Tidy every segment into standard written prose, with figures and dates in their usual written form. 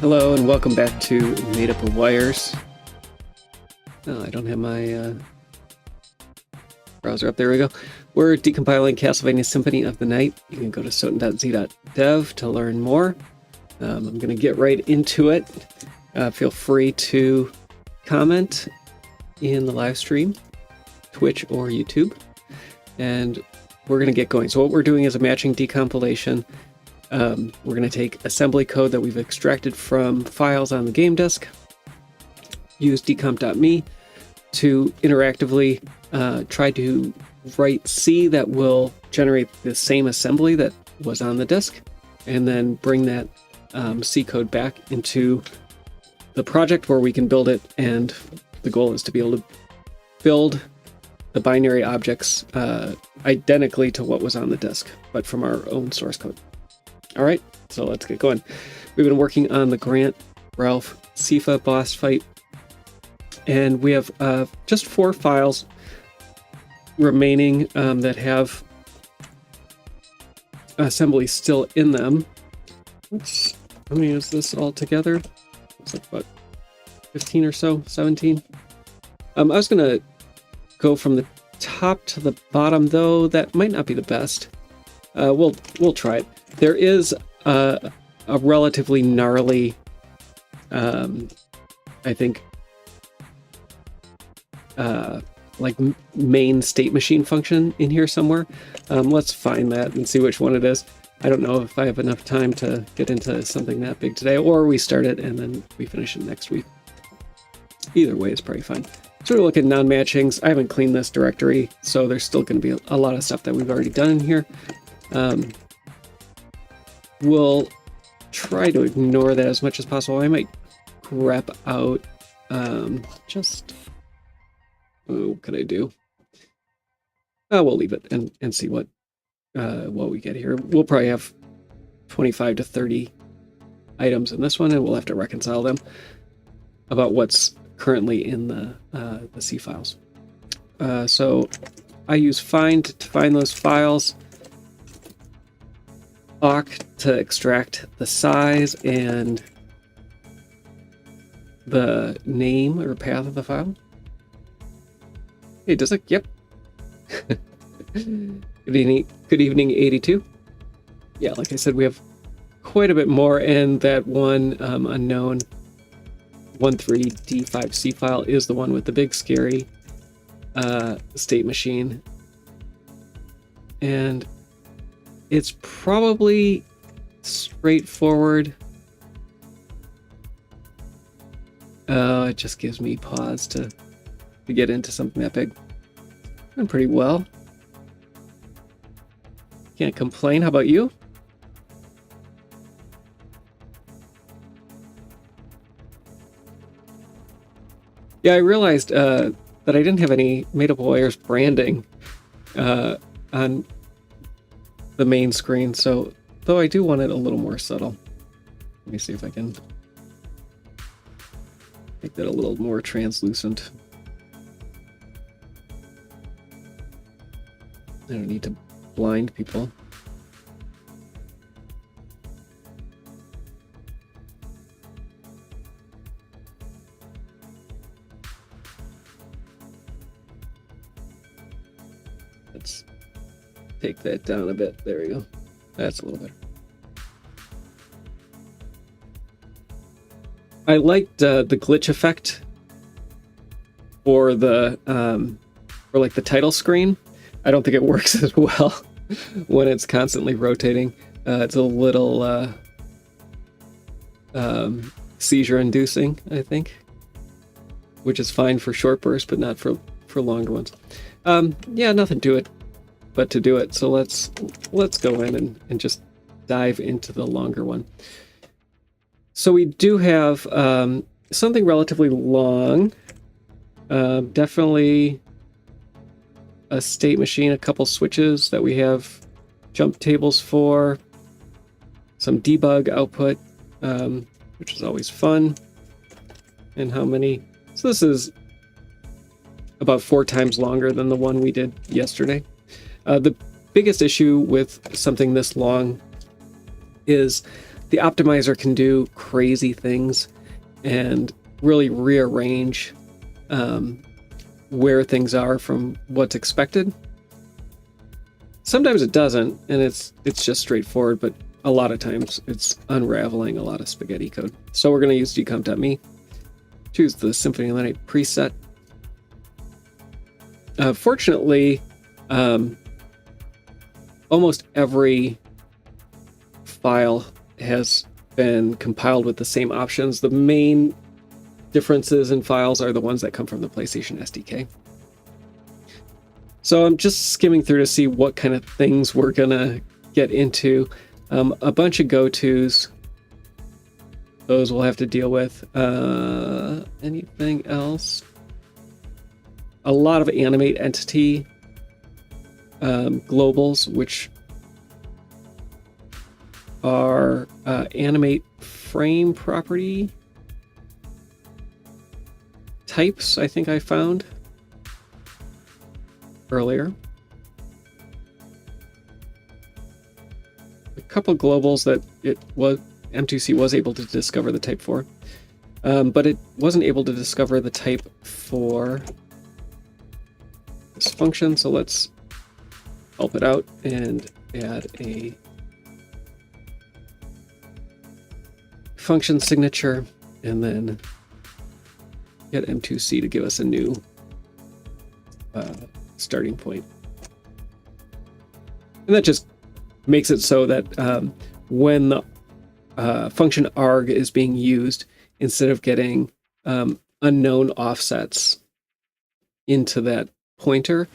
Hello and welcome back to Made Up of Wires. Oh, I don't have my browser up. There we go. We're decompiling Castlevania Symphony of the Night. You can go to soten.z.dev to learn more. I'm going to get right into it. Feel free to comment in the live stream, Twitch or YouTube, and we're going to get going. So what we're doing is a matching decompilation. We're going to take assembly code that we've extracted from files on the game disk, use decomp.me to interactively try to write C that will generate the same assembly that was on the disk, and then bring that C code back into the project where we can build it. And the goal is to be able to build the binary objects identically to what was on the disk, but from our own source code. All right, so let's get going. We've been working on the Grant Ralph Sifa boss fight, and we have just 4 files remaining that have assembly still in them. Let's, how many is this all together? It's like about 15 or so, 17. I was gonna go from the top to the bottom, though that might not be the best. We'll try it. There is a relatively gnarly, I think, like main state machine function in here somewhere. Let's find that and see which one it is. I don't know if I have enough time to get into something that big today, or we start it and then we finish it next week. Either way is probably fine. So we're looking at non-matchings. I haven't cleaned this directory, so there's still going to be a lot of stuff that we've already done in here. We'll try to ignore that as much as possible. I might grep out just... what could I do? We'll leave it and see what we get here. We'll probably have 25 to 30 items in this one, and we'll have to reconcile them about what's currently in the C files. So I use find to find those files, awk to extract the size and the name or path of the file. Hey, does it? Yep. Good evening, 82. Yeah, like I said, we have quite a bit more, and that one unknown 13D5C file is the one with the big scary state machine. And it's probably straightforward. It just gives me pause to get into something that big. Doing pretty well. Can't complain. How about you? Yeah, I realized that I didn't have any Made Up of Wires branding on the main screen, so though I do want it a little more subtle. Let me see if I can make that a little more translucent. I don't need to blind people. Let's take that down a bit. There we go. That's a little better. I liked the glitch effect for the for like the title screen. I don't think it works as well when it's constantly rotating. It's a little seizure-inducing, I think, which is fine for short bursts, but not for longer ones. Yeah, nothing to it but to do it. So let's go in and just dive into the longer one. So we do have something relatively long. Definitely a state machine, a couple switches that we have jump tables for, some debug output, which is always fun. And how many? So this is about 4 times longer than the one we did yesterday. The biggest issue with something this long is the optimizer can do crazy things and really rearrange where things are from what's expected. Sometimes it doesn't, and it's just straightforward, but a lot of times it's unraveling a lot of spaghetti code. So we're going to use decomp.me, choose the Symphony of the Night preset. Fortunately, almost every file has been compiled with the same options. The main differences in files are the ones that come from the PlayStation SDK. So I'm just skimming through to see what kind of things we're gonna get into. A bunch of go-tos. Those we'll have to deal with. Anything else? A lot of animate entity globals, which are animate frame property types, I think I found earlier. A couple globals that M2C was able to discover the type for, but it wasn't able to discover the type for this function. So let's help it out and add a function signature, and then get M2C to give us a new starting point. And that just makes it so that when the function arg is being used, instead of getting unknown offsets into that pointer,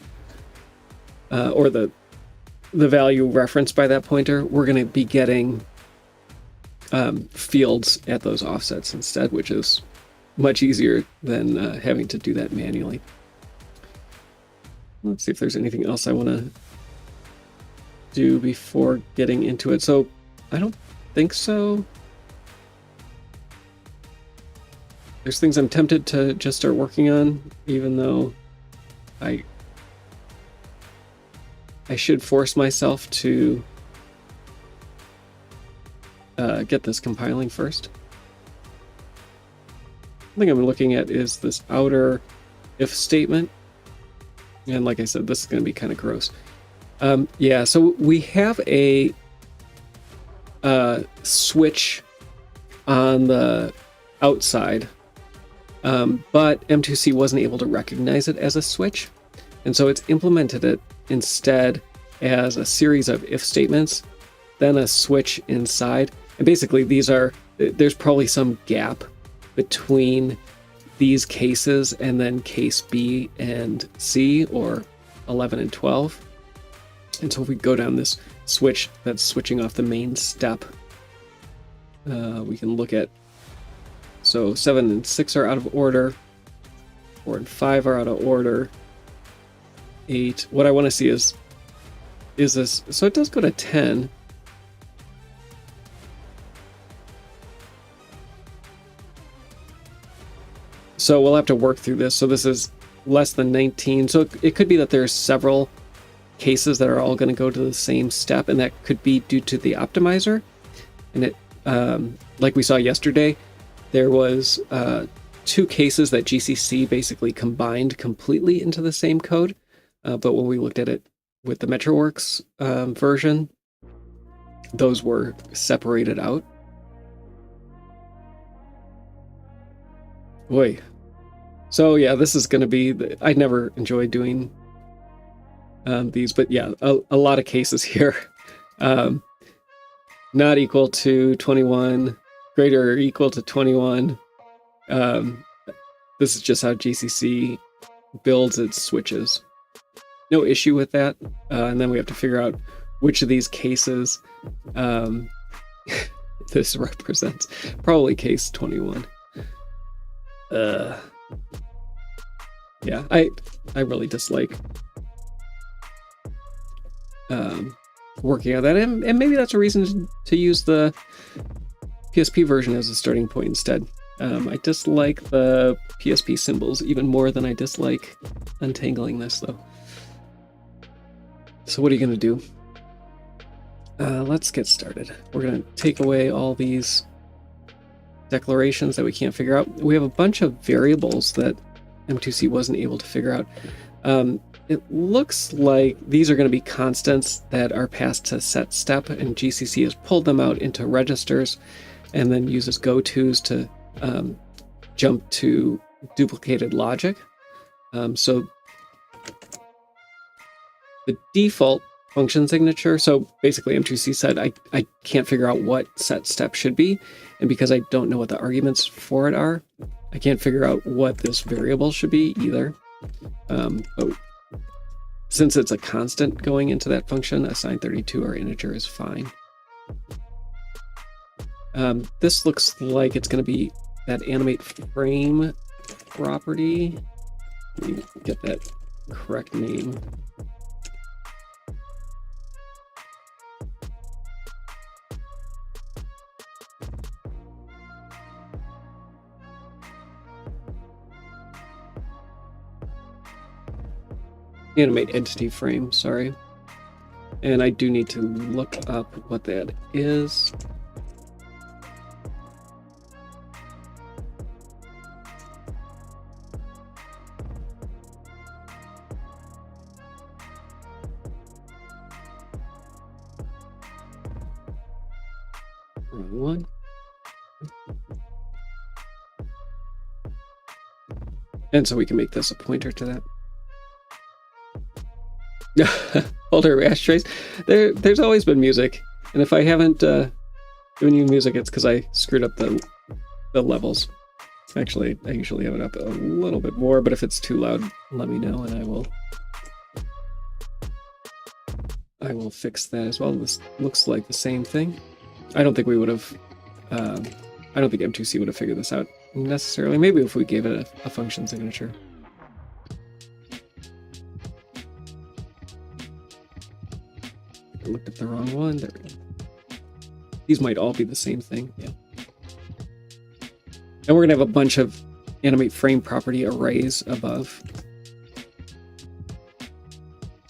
or the value referenced by that pointer, we're going to be getting fields at those offsets instead, which is much easier than having to do that manually. Let's see if there's anything else I want to do before getting into it. So I don't think so. There's things I'm tempted to just start working on, even though I should force myself to get this compiling first. The thing I'm looking at is this outer if statement. And like I said, this is going to be kind of gross. Yeah, so we have a switch on the outside, but M2C wasn't able to recognize it as a switch. And so it's implemented it instead as a series of if statements, then a switch inside. And basically there's probably some gap between these cases and then case B and C, or 11 and 12. And so if we go down this switch that's switching off the main step, we can look at, so 7 and 6 are out of order, 4 and 5 are out of order, 8. What I want to see is this, so it does go to 10. So we'll have to work through this. So this is less than 19. So it could be that there's several cases that are all going to go to the same step, and that could be due to the optimizer. And it, like we saw yesterday, there was 2 cases that GCC basically combined completely into the same code. But when we looked at it with the MetroWorks version, those were separated out. Boy. So yeah, this is going to be, I never enjoyed doing these, but yeah, a lot of cases here. Not equal to 21, greater or equal to 21. This is just how GCC builds its switches. No issue with that. And then we have to figure out which of these cases this represents. Probably case 21. Yeah, I really dislike working on that, and maybe that's a reason to use the PSP version as a starting point instead. I dislike the PSP symbols even more than I dislike untangling this, though. So what are you going to do? Let's get started. We're going to take away all these declarations that we can't figure out. We have a bunch of variables that M2C wasn't able to figure out. It looks like these are going to be constants that are passed to set step, and GCC has pulled them out into registers and then uses gotos to jump to duplicated logic. So the default function signature, so basically M2C said I can't figure out what set step should be, and because I don't know what the arguments for it are, I can't figure out what this variable should be either. But since it's a constant going into that function, assign 32 or integer is fine. This looks like it's going to be that animate frame property. Let me get that correct name. Animate entity frame, sorry. And I do need to look up what that is. Wrong one. And so we can make this a pointer to that. Older ashtrays. There's always been music, and if I haven't given you music, it's because I screwed up the levels. Actually, I usually have it up a little bit more, but if it's too loud, let me know, and I will fix that as well. This looks like the same thing. I don't think we would have. I don't think M2C would have figured this out necessarily. Maybe if we gave it a function signature. I looked at the wrong one. There we go. These might all be the same thing. Yeah. And we're going to have a bunch of animate frame property arrays above.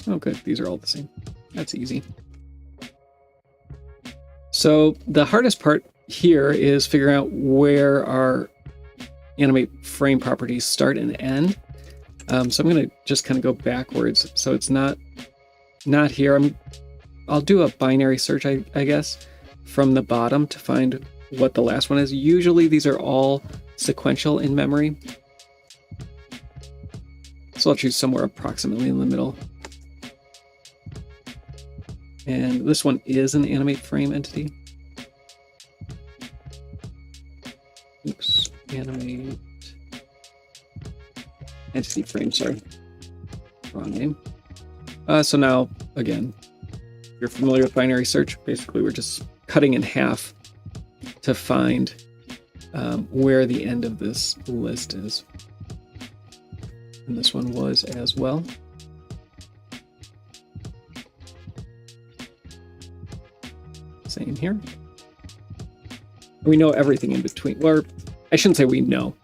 Oh, good. These are all the same. That's easy. So the hardest part here is figuring out where our animate frame properties start and end. So I'm going to just kind of go backwards. So it's not here. I'll do a binary search, I guess, from the bottom to find what the last one is. Usually these are all sequential in memory. So I'll choose somewhere approximately in the middle. And this one is an animate frame entity. Oops, animate entity frame, sorry. Wrong name. So now, again, if you're familiar with binary search, basically we're just cutting in half to find where the end of this list is. And this one was as well. Same here. We know everything in between. Or I shouldn't say we know.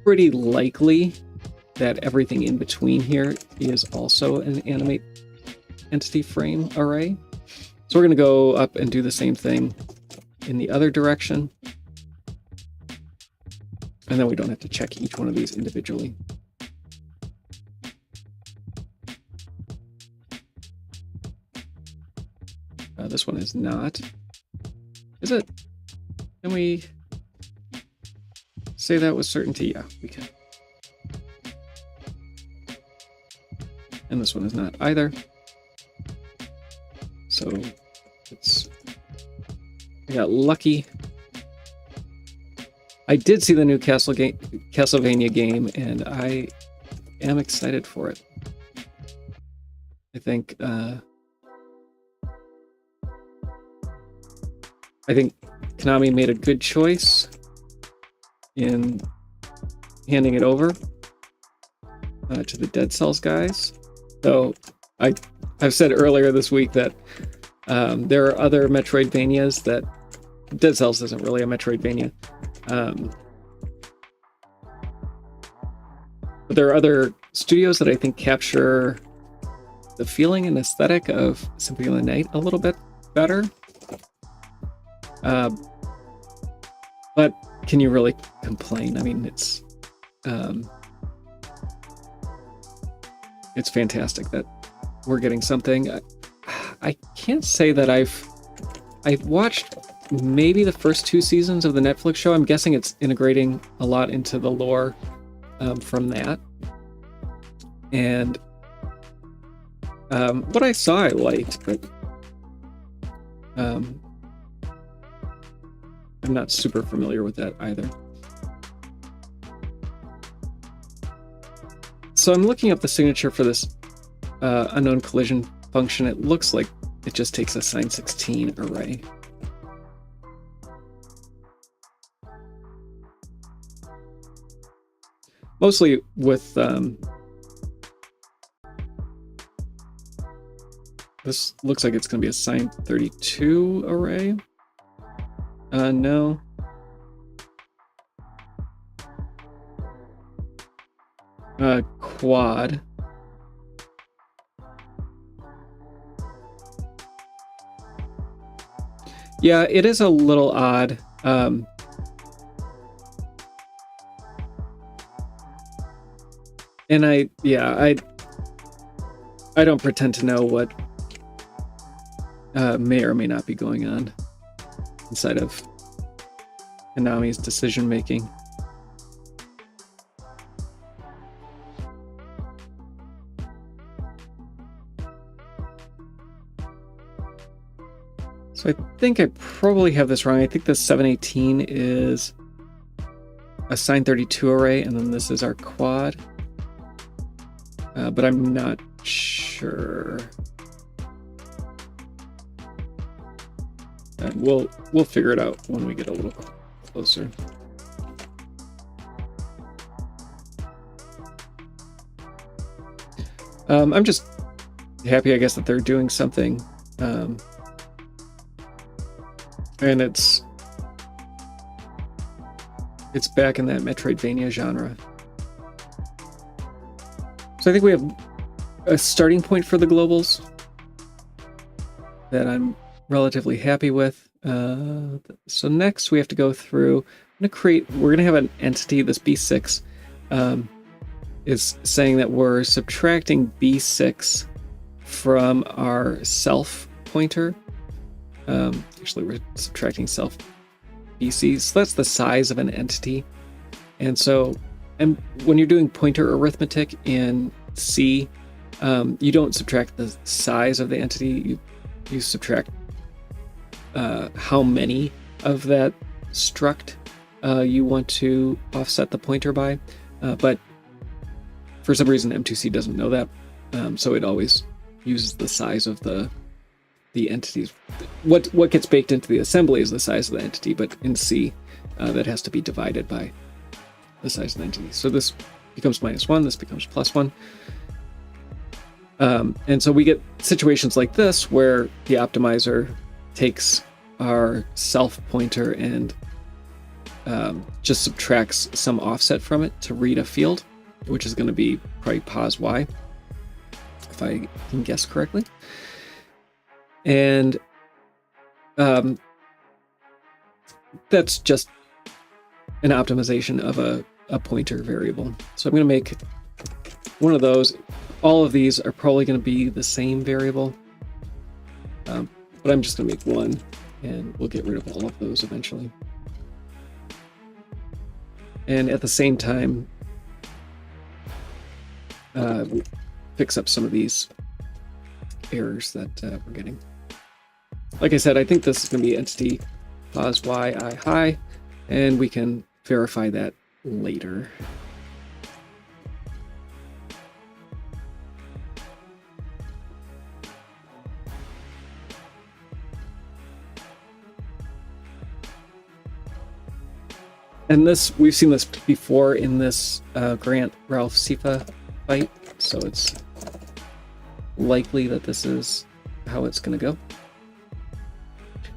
Pretty likely that everything in between here is also an animate entity frame array. So we're going to go up and do the same thing in the other direction. And then we don't have to check each one of these individually. This one is not. Is it? Can we say that with certainty? Yeah, we can. And this one is not either. So I got lucky. I did see the new Castlevania game, and I am excited for it. I think Konami made a good choice in handing it over to the Dead Cells guys. So I've said earlier this week that there are other Metroidvanias that Dead Cells isn't really a Metroidvania. But there are other studios that I think capture the feeling and aesthetic of Symphony of the Night a little bit better. But can you really complain? I mean, it's fantastic that we're getting something. I can't say that I've watched maybe the first 2 seasons of the Netflix show. I'm guessing it's integrating a lot into the lore from that. And what I saw I liked, but I'm not super familiar with that either. So I'm looking up the signature for this unknown collision function. It looks like it just takes a sine 16 array. Mostly with this looks like it's going to be a sine 32 array. No. Quad. Yeah, it is a little odd. And I don't pretend to know what may or may not be going on inside of Konami's decision making. So I think I probably have this wrong. I think the 718 is a sine 32 array, and then this is our quad. But I'm not sure. And we'll figure it out when we get a little closer. I'm just happy, I guess, that they're doing something. And it's back in that Metroidvania genre. So I think we have a starting point for the globals that I'm relatively happy with. So next we have to go through, we're going to have an entity. This B6 is saying that we're subtracting B6 from our self pointer. Actually, we're subtracting self BC. So that's the size of an entity. And so when you're doing pointer arithmetic in C, you don't subtract the size of the entity. You subtract how many of that struct you want to offset the pointer by. But for some reason, M2C doesn't know that. So it always uses the size of the entities. What gets baked into the assembly is the size of the entity, but in C, that has to be divided by the size of the entity. So this becomes -1, this becomes +1. And so we get situations like this where the optimizer takes our self pointer and just subtracts some offset from it to read a field, which is going to be probably pos y, if I can guess correctly. And that's just an optimization of a pointer variable. So I'm going to make one of those. All of these are probably going to be the same variable, but I'm just going to make one, and we'll get rid of all of those eventually. And at the same time, fix up some of these errors that we're getting. Like I said, I think this is going to be entity pos y I high, and we can verify that later. And this, we've seen this before in this Grant Ralph Sifa fight, so it's likely that this is how it's going to go.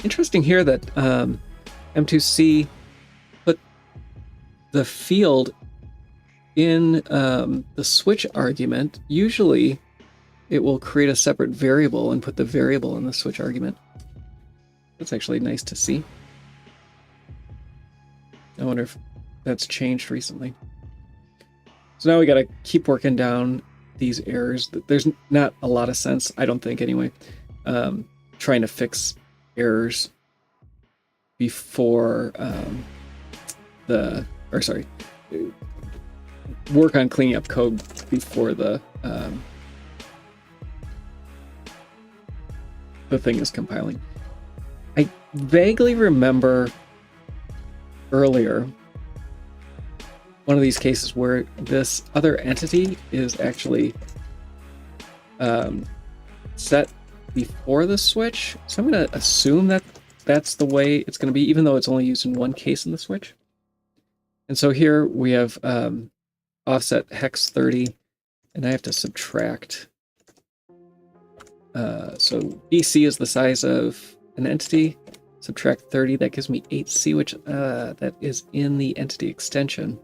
Interesting here that M2C put the field in the switch argument. Usually it will create a separate variable and put the variable in the switch argument. That's actually nice to see. I wonder if that's changed recently. So now we got to keep working down these errors. There's not a lot of sense, I don't think anyway, trying to fix errors before work on cleaning up code before the thing is compiling. I vaguely remember earlier one of these cases where this other entity is actually set before the switch. So I'm going to assume that that's the way it's going to be, even though it's only used in one case in the switch. And so here we have offset hex 30, and I have to subtract. So BC is the size of an entity. Subtract 30, that gives me 8C, which that is in the entity extension.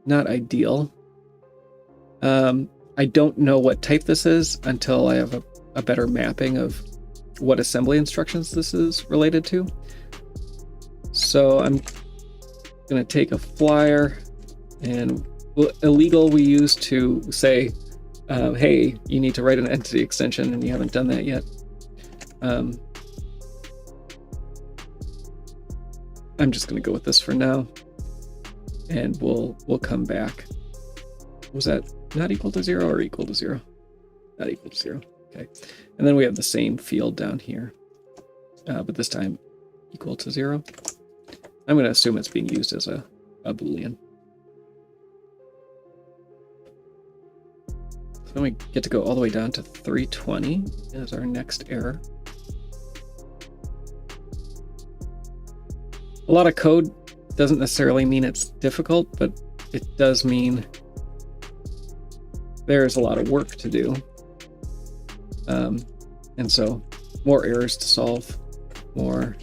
Not ideal. I don't know what type this is until I have a better mapping of what assembly instructions this is related to. So I'm going to take a flyer, and illegal we use to say, hey, you need to write an entity extension, and you haven't done that yet. I'm just going to go with this for now, and we'll come back. Was that not equal to 0 or equal to 0? Not equal to 0. Okay. And then we have the same field down here, but this time equal to 0. I'm going to assume it's being used as a Boolean. So then we get to go all the way down to 320 as our next error. A lot of code doesn't necessarily mean it's difficult, but it does mean there's a lot of work to do. And so more errors to solve, more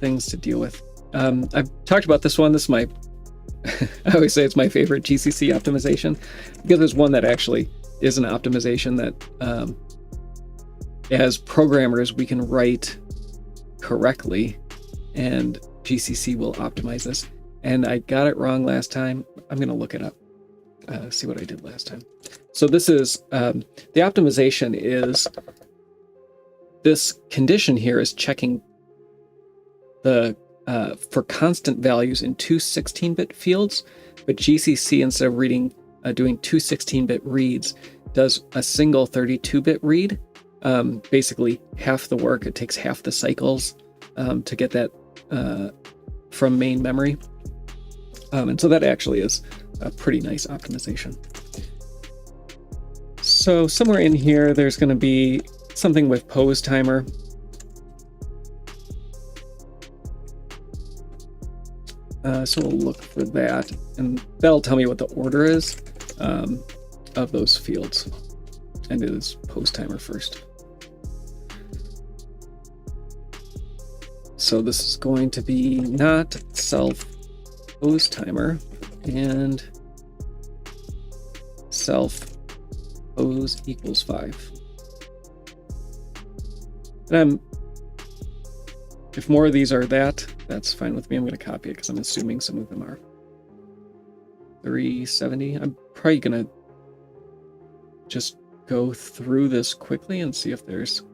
things to deal with. I've talked about this one. This is my, I always say it's my favorite GCC optimization, because there's one that actually is an optimization that as programmers we can write correctly, and GCC will optimize this. And I got it wrong last time. I'm going to look it up, see what I did last time. So this is, the optimization is, this condition here is checking the for constant values in two 16-bit fields, but GCC, instead of doing two 16-bit reads, does a single 32-bit read. Basically half the work. It takes half the cycles to get that from main memory. And so that actually is a pretty nice optimization. So somewhere in here, there's going to be something with pose timer. So we'll look for that, and that'll tell me what the order is of those fields. And it is pose timer first. So this is going to be not self pose timer and self pose equals 5. And if more of these are that's fine with me. I'm going to copy it because I'm assuming some of them are. 370. I'm probably going to just go through this quickly and see if there's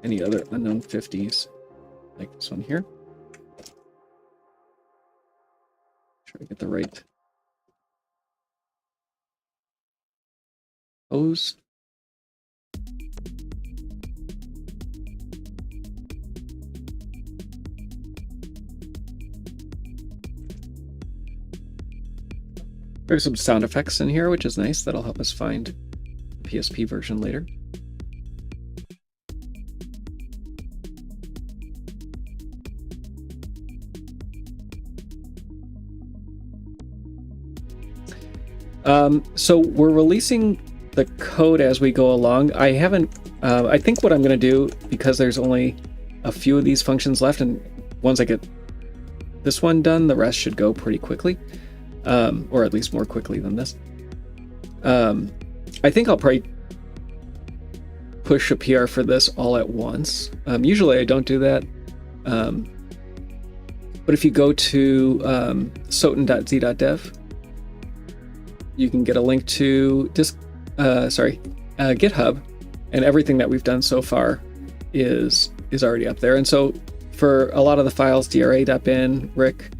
any other unknown 50s like this one here. Try to get the right pose. There's some sound effects in here, which is nice. That'll help us find the PSP version later. So we're releasing the code as we go along. I haven't, I think what I'm going to do, because there's only a few of these functions left, and once I get this one done, the rest should go pretty quickly. or at least more quickly than this. I think I'll probably push a PR for this all at once. Usually I don't do that. But if you go to soten.z.dev, you can get a link to GitHub, and everything that we've done so far is already up there. And so for a lot of the files, dra.bin, Rick,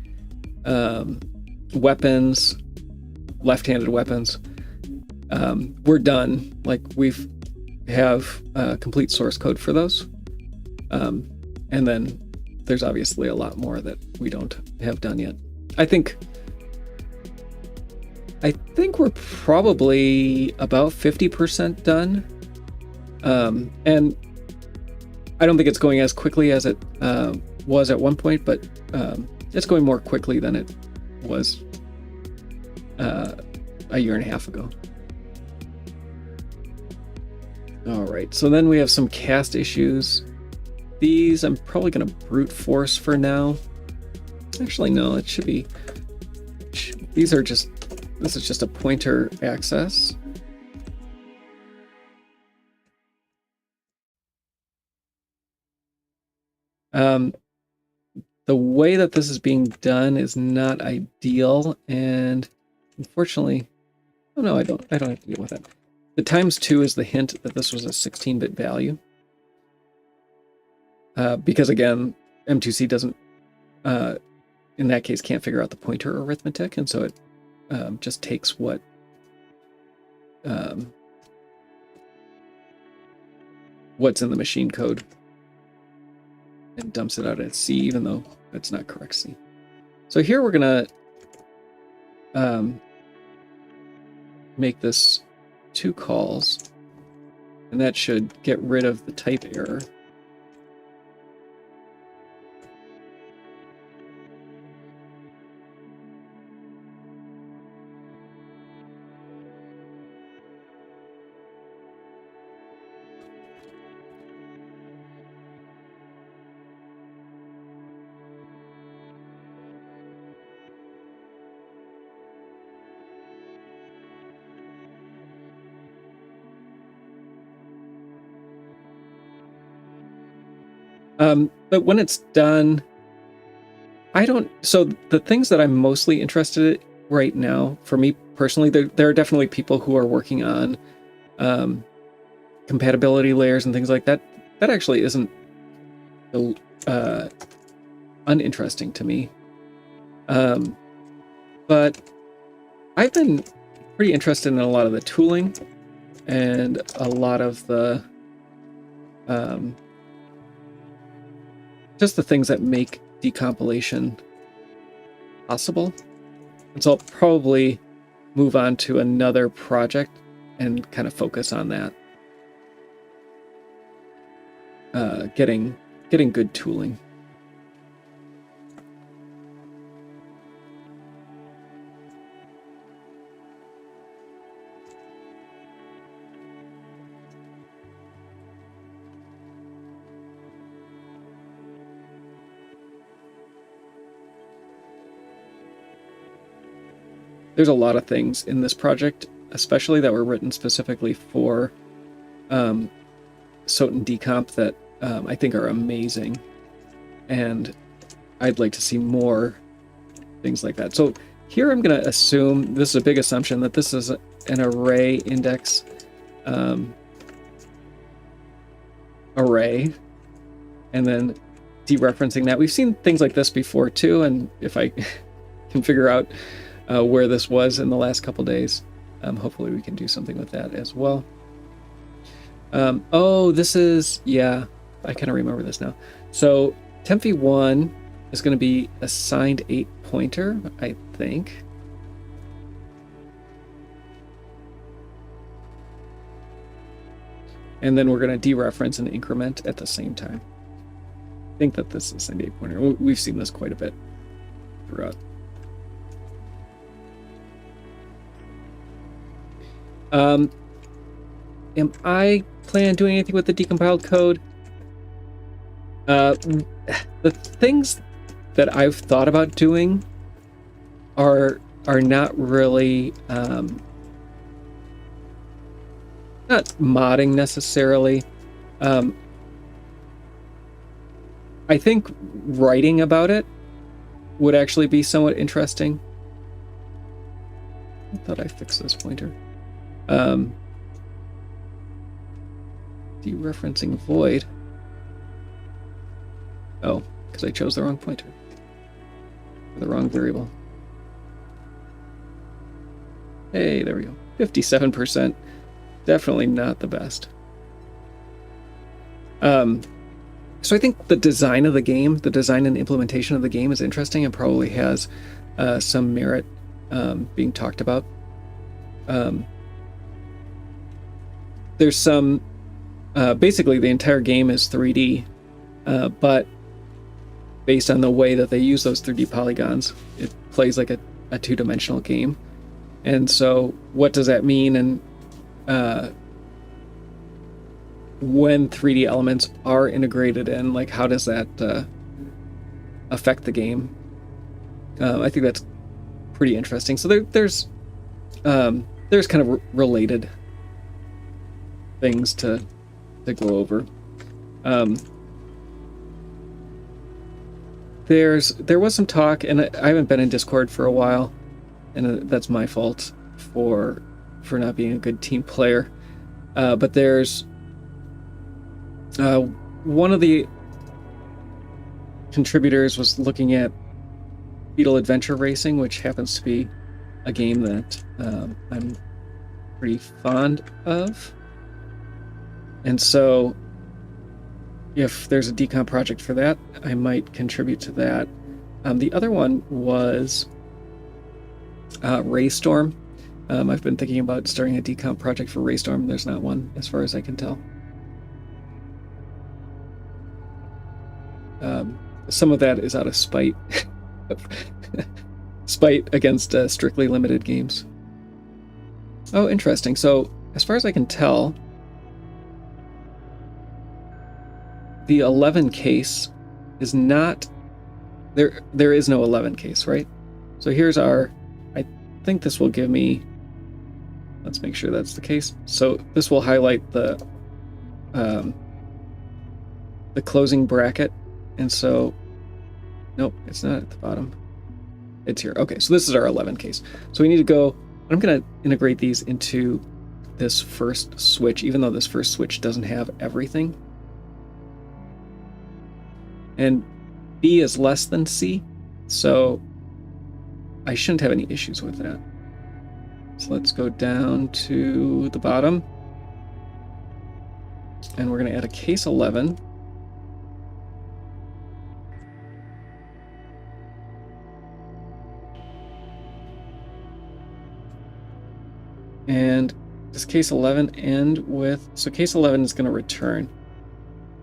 weapons, left-handed weapons, we're done. Like we've have complete source code for those. And then there's obviously a lot more that we don't have done yet. I think we're probably about 50% done. And I don't think it's going as quickly as it was at one point, but it's going more quickly than it was a year and a half ago. All right, so then we have some cast issues. These I'm probably going to brute force for now. Actually, no, it should be. This is just a pointer access. The way that this is being done is not ideal, and unfortunately, oh no, I don't have to deal with that. The ×2 is the hint that this was a 16-bit value. Because again, M2C doesn't, in that case, can't figure out the pointer arithmetic, and so it just takes what's in the machine code and dumps it out at C, even though that's not correct C. So here we're gonna make this 2 calls, and that should get rid of the type error. But when it's done, so the things that I'm mostly interested in right now, for me personally, there are definitely people who are working on compatibility layers and things like that. That actually isn't uninteresting to me. But I've been pretty interested in a lot of the tooling and a lot of the just the things that make decompilation possible. And so I'll probably move on to another project and kind of focus on that. Getting good tooling. There's a lot of things in this project, especially that were written specifically for Soten Decomp that I think are amazing. And I'd like to see more things like that. So here I'm going to assume, this is a big assumption, that this is an array index array, and then dereferencing that. We've seen things like this before too, and if I can figure out where this was in the last couple days, hopefully we can do something with that as well. Oh, this is, yeah, I kind of remember this now. So tempv1 is going to be assigned 8 pointer, I think. And then we're going to dereference and increment at the same time. I think that this is assigned 8 pointer. We've seen this quite a bit throughout. Am I planning on doing anything with the decompiled code? The things that I've thought about doing are are not really not modding necessarily. I think writing about it would actually be somewhat interesting. I thought I fixed this pointer. Dereferencing void. Oh, because I chose the wrong pointer. The wrong variable. Hey, there we go. 57%. Definitely not the best. So I think the design of the game, the design and implementation of the game is interesting and probably has some merit being talked about. There's some... basically, the entire game is 3D, but based on the way that they use those 3D polygons, it plays like a two-dimensional game. And so what does that mean? And when 3D elements are integrated in, like, how does that affect the game? I think that's pretty interesting. So there's kind of related things to go over. There was some talk, and I haven't been in Discord for a while, and that's my fault for not being a good team player. But there's one of the contributors was looking at Beetle Adventure Racing, which happens to be a game that I'm pretty fond of. And so if there's a decomp project for that, I might contribute to that. The other one was Raystorm. I've been thinking about starting a decomp project for Raystorm. There's not one, as far as I can tell. Some of that is out of spite. Spite against strictly limited games. Oh, interesting. So, as far as I can tell, the 11 case is not... There is no 11 case, right? So here's our... I think this will give me... Let's make sure that's the case. So this will highlight the closing bracket. And so... Nope, it's not at the bottom. It's here. Okay, so this is our 11 case. So we need to go... I'm going to integrate these into this first switch, even though this first switch doesn't have everything. And B is less than C, so I shouldn't have any issues with that. So let's go down to the bottom, and we're going to add a case 11. And does case 11 end with... So case 11 is going to return,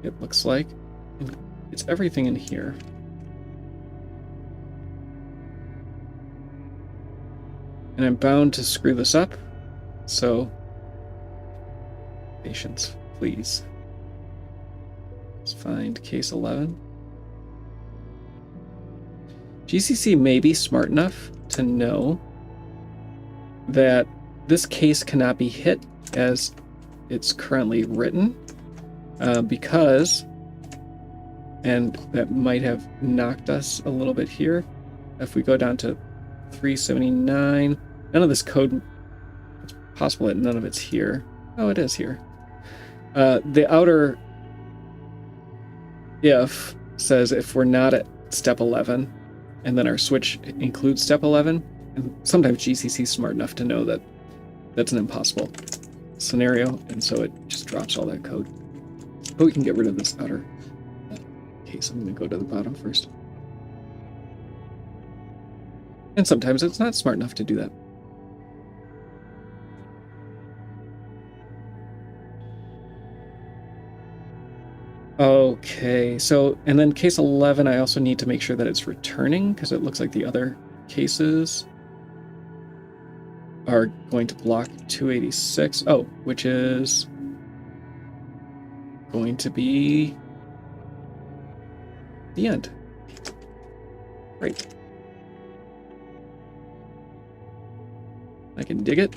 it looks like. And it's everything in here. And I'm bound to screw this up, so patience, please. Let's find case 11. GCC may be smart enough to know that this case cannot be hit as it's currently written, because... And that might have knocked us a little bit here. If we go down to 379, none of this code, it's possible that none of it's here. Oh, it is here. The outer if says if we're not at step 11, and then our switch includes step 11, and sometimes GCC is smart enough to know that that's an impossible scenario, and so it just drops all that code. But we can get rid of this outer case. I'm going to go to the bottom first. And sometimes it's not smart enough to do that. Okay, so, and then case 11, I also need to make sure that it's returning, because it looks like the other cases are going to block 286. Oh, which is going to be the end. Great. I can dig it.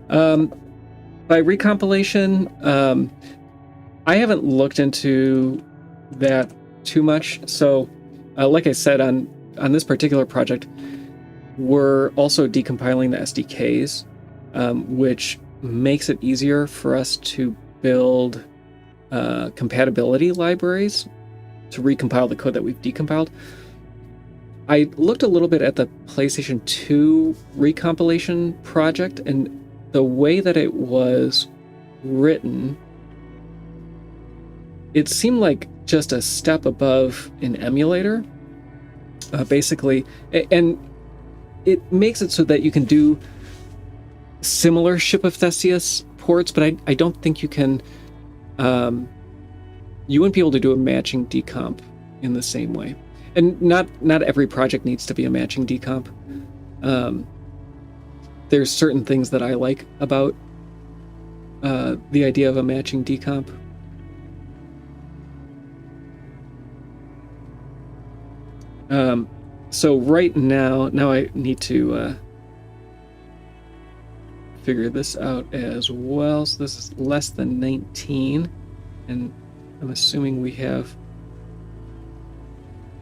By recompilation, I haven't looked into that too much. So, like I said, on this particular project, we're also decompiling the SDKs, which makes it easier for us to build compatibility libraries to recompile the code that we've decompiled. I looked a little bit at the PlayStation 2 recompilation project, and the way that it was written, it seemed like just a step above an emulator, basically. And it makes it so that you can do similar Ship of Theseus ports, but I don't think you can... you wouldn't be able to do a matching decomp in the same way. And not every project needs to be a matching decomp. There's certain things that I like about the idea of a matching decomp. So right now I need to figure this out as well. So this is less than 19, and I'm assuming we have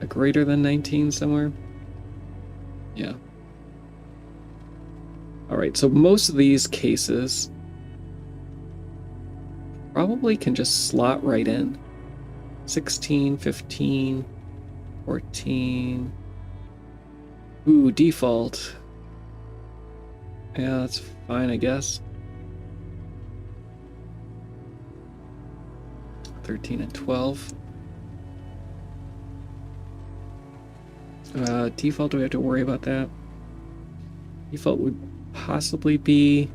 a greater than 19 somewhere. Yeah. All right, so most of these cases probably can just slot right in. 16, 15, 14. Ooh, default. Yeah, that's fine, I guess. 13 and 12. Default, do we have to worry about that? Default would possibly be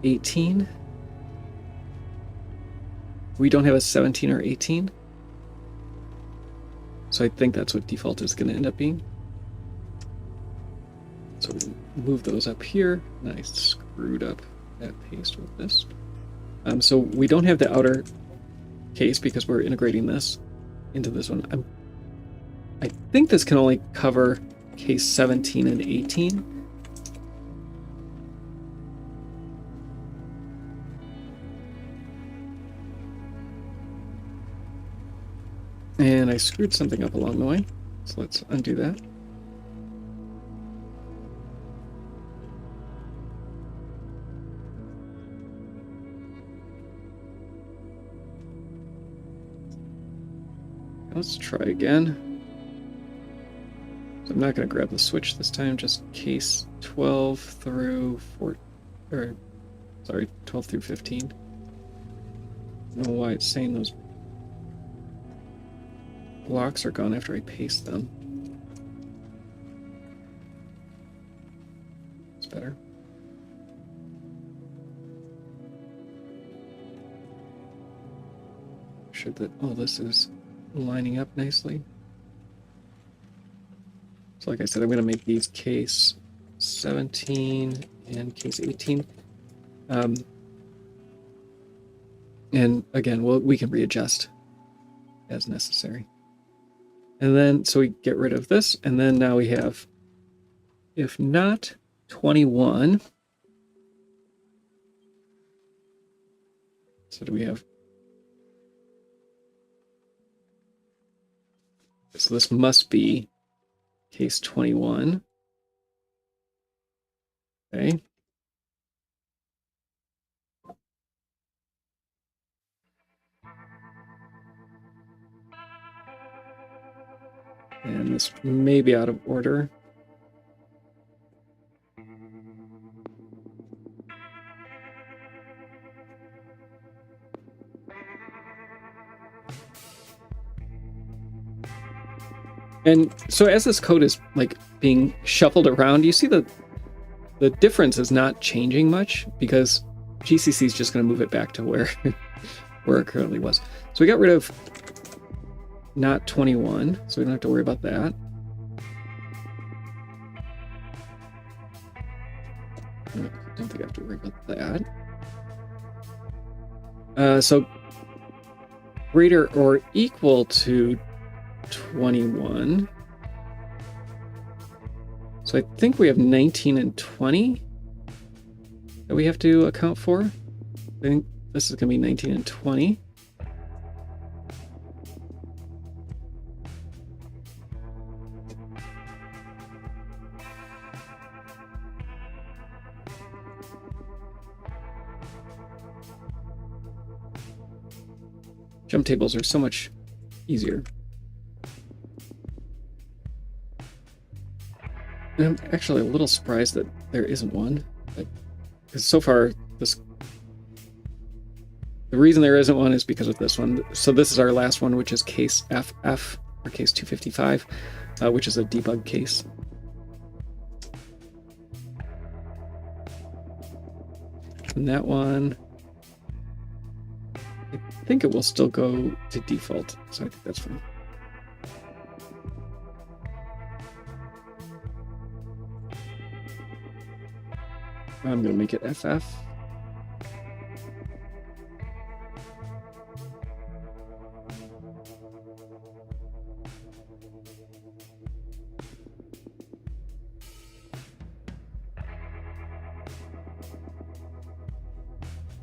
18. We don't have a 17 or 18. So I think that's what default is going to end up being. So we move those up here. And I screwed up that paste with this. So we don't have the outer case because we're integrating this into this one. I think this can only cover case 17 and 18. And I screwed something up along the way, so let's undo that. Let's try again. So I'm not going to grab the switch this time, just case 12 through 12 through 15. I don't know why it's saying those blocks are gone after I paste them. It's better. Sure that all this is lining up nicely. So like I said, I'm going to make these case 17 and case 18. And again, we can readjust as necessary. And then, so we get rid of this, and then now we have, if not 21, so do we have, so this must be case 21. Okay. And this may be out of order. And so as this code is like being shuffled around, you see that the difference is not changing much because GCC is just going to move it back to where it currently was. So we got rid of not 21, so we don't have to worry about that. I don't think I have to worry about that. So greater or equal to 21. So I think we have 19 and 20 that we have to account for. I think this is going to be 19 and 20. Jump tables are so much easier. And I'm actually a little surprised that there isn't one. Because so far, the reason there isn't one is because of this one. So this is our last one, which is case FF, or case 255, which is a debug case. And that one, I think it will still go to default, so I think that's fine. I'm going to make it FF.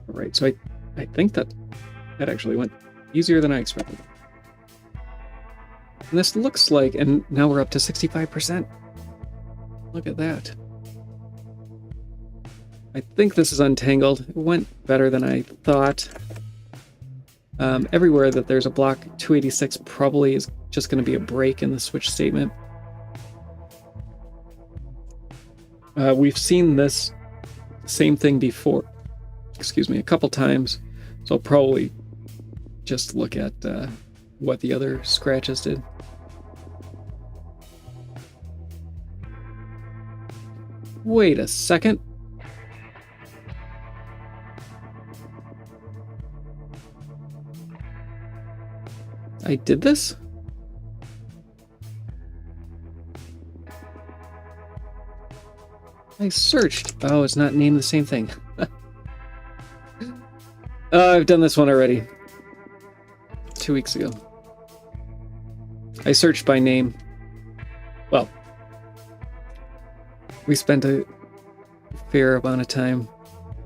All right, so I think that actually went easier than I expected. And this looks like, and now we're up to 65%. Look at that. I think this is untangled. It went better than I thought. Everywhere that there's a block 286 probably is just going to be a break in the switch statement. We've seen this same thing before, a couple times. So I'll probably just look at what the other scratches did. Wait a second. I did this? I searched. Oh, it's not named the same thing. I've done this one already. 2 weeks ago. I searched by name. Well, we spent a fair amount of time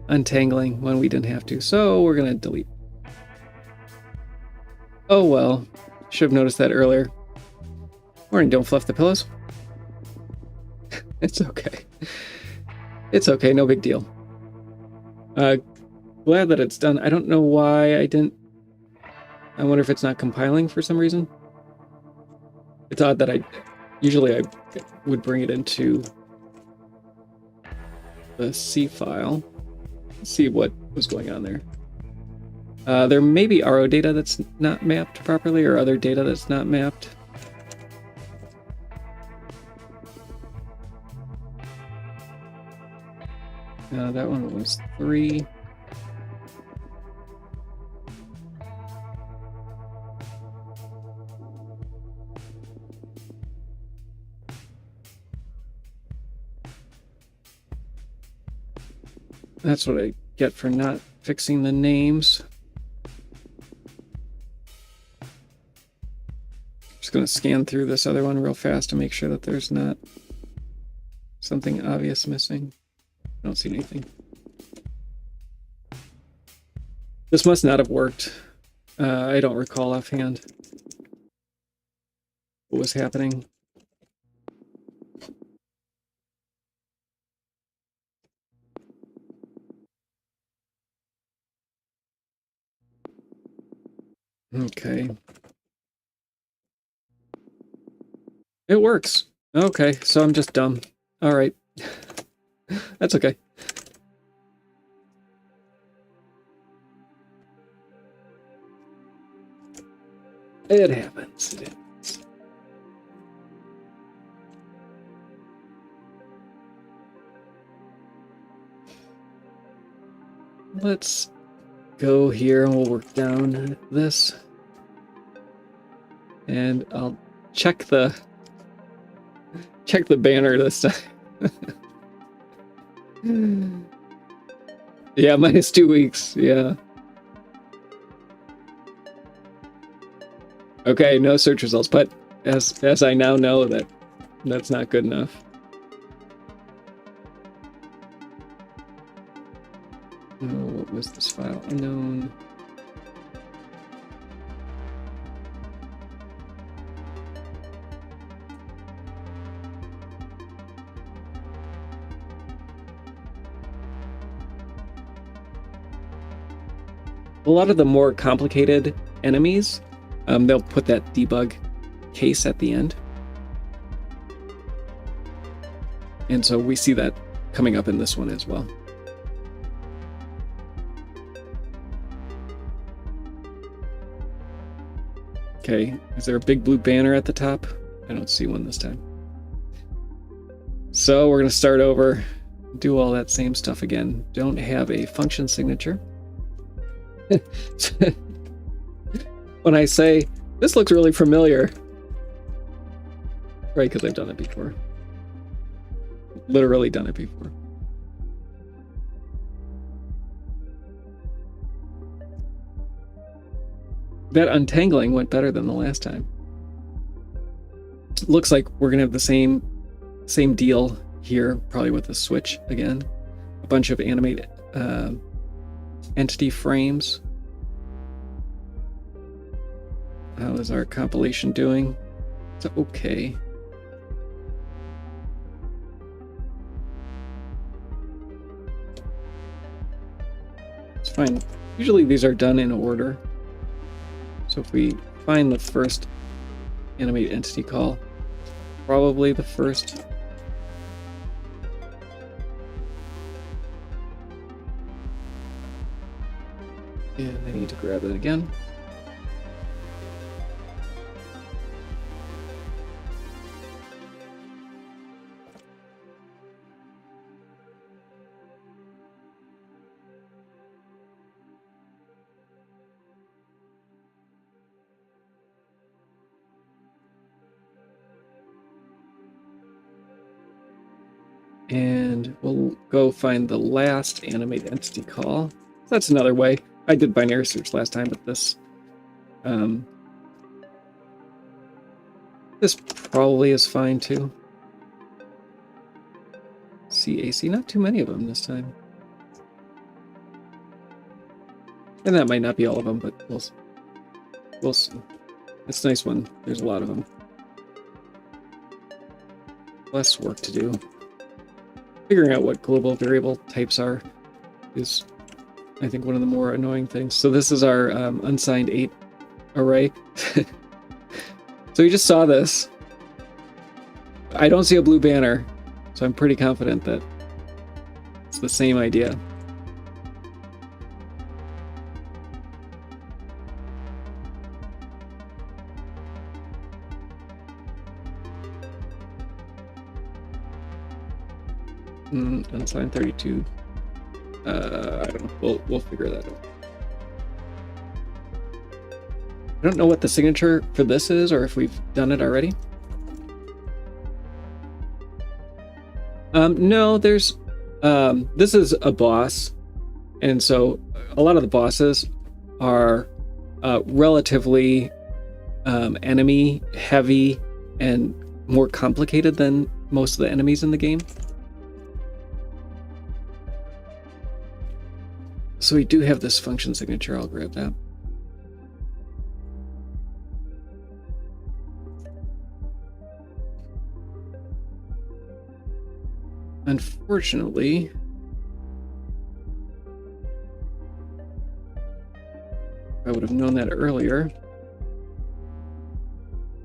untangling when we didn't have to, so we're gonna delete. Oh well, should have noticed that earlier. Morning, don't fluff the pillows. It's okay. It's okay, no big deal. Glad that it's done. I don't know why I didn't. I wonder if it's not compiling for some reason. It's odd that I would bring it into the C file, see what was going on there. There may be RO data that's not mapped properly, or other data that's not mapped. That one was 3. That's what I get for not fixing the names. Just going to scan through this other one real fast to make sure that there's not something obvious missing. I don't see anything. This must not have worked. I don't recall offhand what was happening. Okay. It works. Okay, so I'm just dumb. All right. That's okay. It happens. It happens. Let's go here and we'll work down this. And I'll check the banner this time. Yeah, minus 2 weeks. Yeah. Okay, no search results, but as I now know that that's not good enough. Oh, what was this file? Unknown. A lot of the more complicated enemies, they'll put that debug case at the end. And so we see that coming up in this one as well. Okay, is there a big blue banner at the top? I don't see one this time. So we're going to start over, do all that same stuff again. Don't have a function signature. When I say, this looks really familiar, right, because I've done it before. Literally done it before. That untangling went better than the last time. Looks like we're gonna have the same deal here, probably with the switch again. A bunch of animate entity frames. How is our compilation doing? It's okay. It's fine. Usually these are done in order. So if we find the first animate entity call, probably the first. And I need to grab it again. And we'll go find the last animate entity call. That's another way. I did binary search last time, but this probably is fine too. CAC, not too many of them this time. And that might not be all of them, but we'll see. It's a nice one. There's a lot of them. Less work to do. Figuring out what global variable types are is, I think, one of the more annoying things. So this is our unsigned 8 array. So you just saw this. I don't see a blue banner, so I'm pretty confident that it's the same idea. Unsigned 32. I don't know. We'll figure that out. I don't know what the signature for this is, or if we've done it already. No, there's this is a boss, and so a lot of the bosses are relatively enemy heavy and more complicated than most of the enemies in the game. So we do have this function signature. I'll grab that. Unfortunately, I would have known that earlier.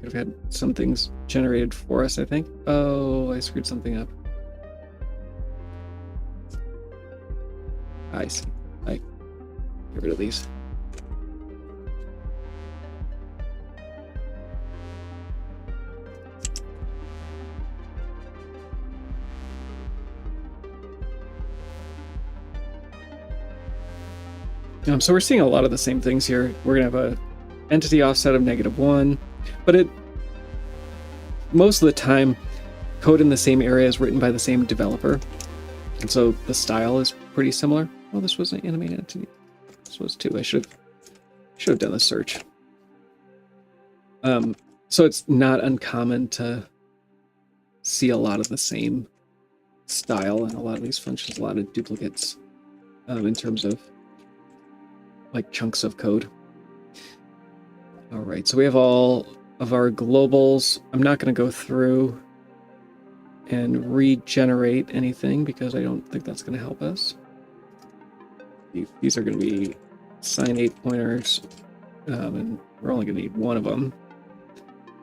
Could have had some things generated for us, I think. Oh, I screwed something up. I see. I get rid of these. So we're seeing a lot of the same things here. We're gonna have a entity offset of -1, but most of the time, code in the same area is written by the same developer, and so the style is pretty similar. Oh, this was an animated entity. This was too. I should have done the search. So it's not uncommon to see a lot of the same style in a lot of these functions, a lot of duplicates in terms of like chunks of code. All right, so we have all of our globals. I'm not going to go through and regenerate anything because I don't think that's going to help us. These are going to be sine 8 pointers, and we're only going to need one of them.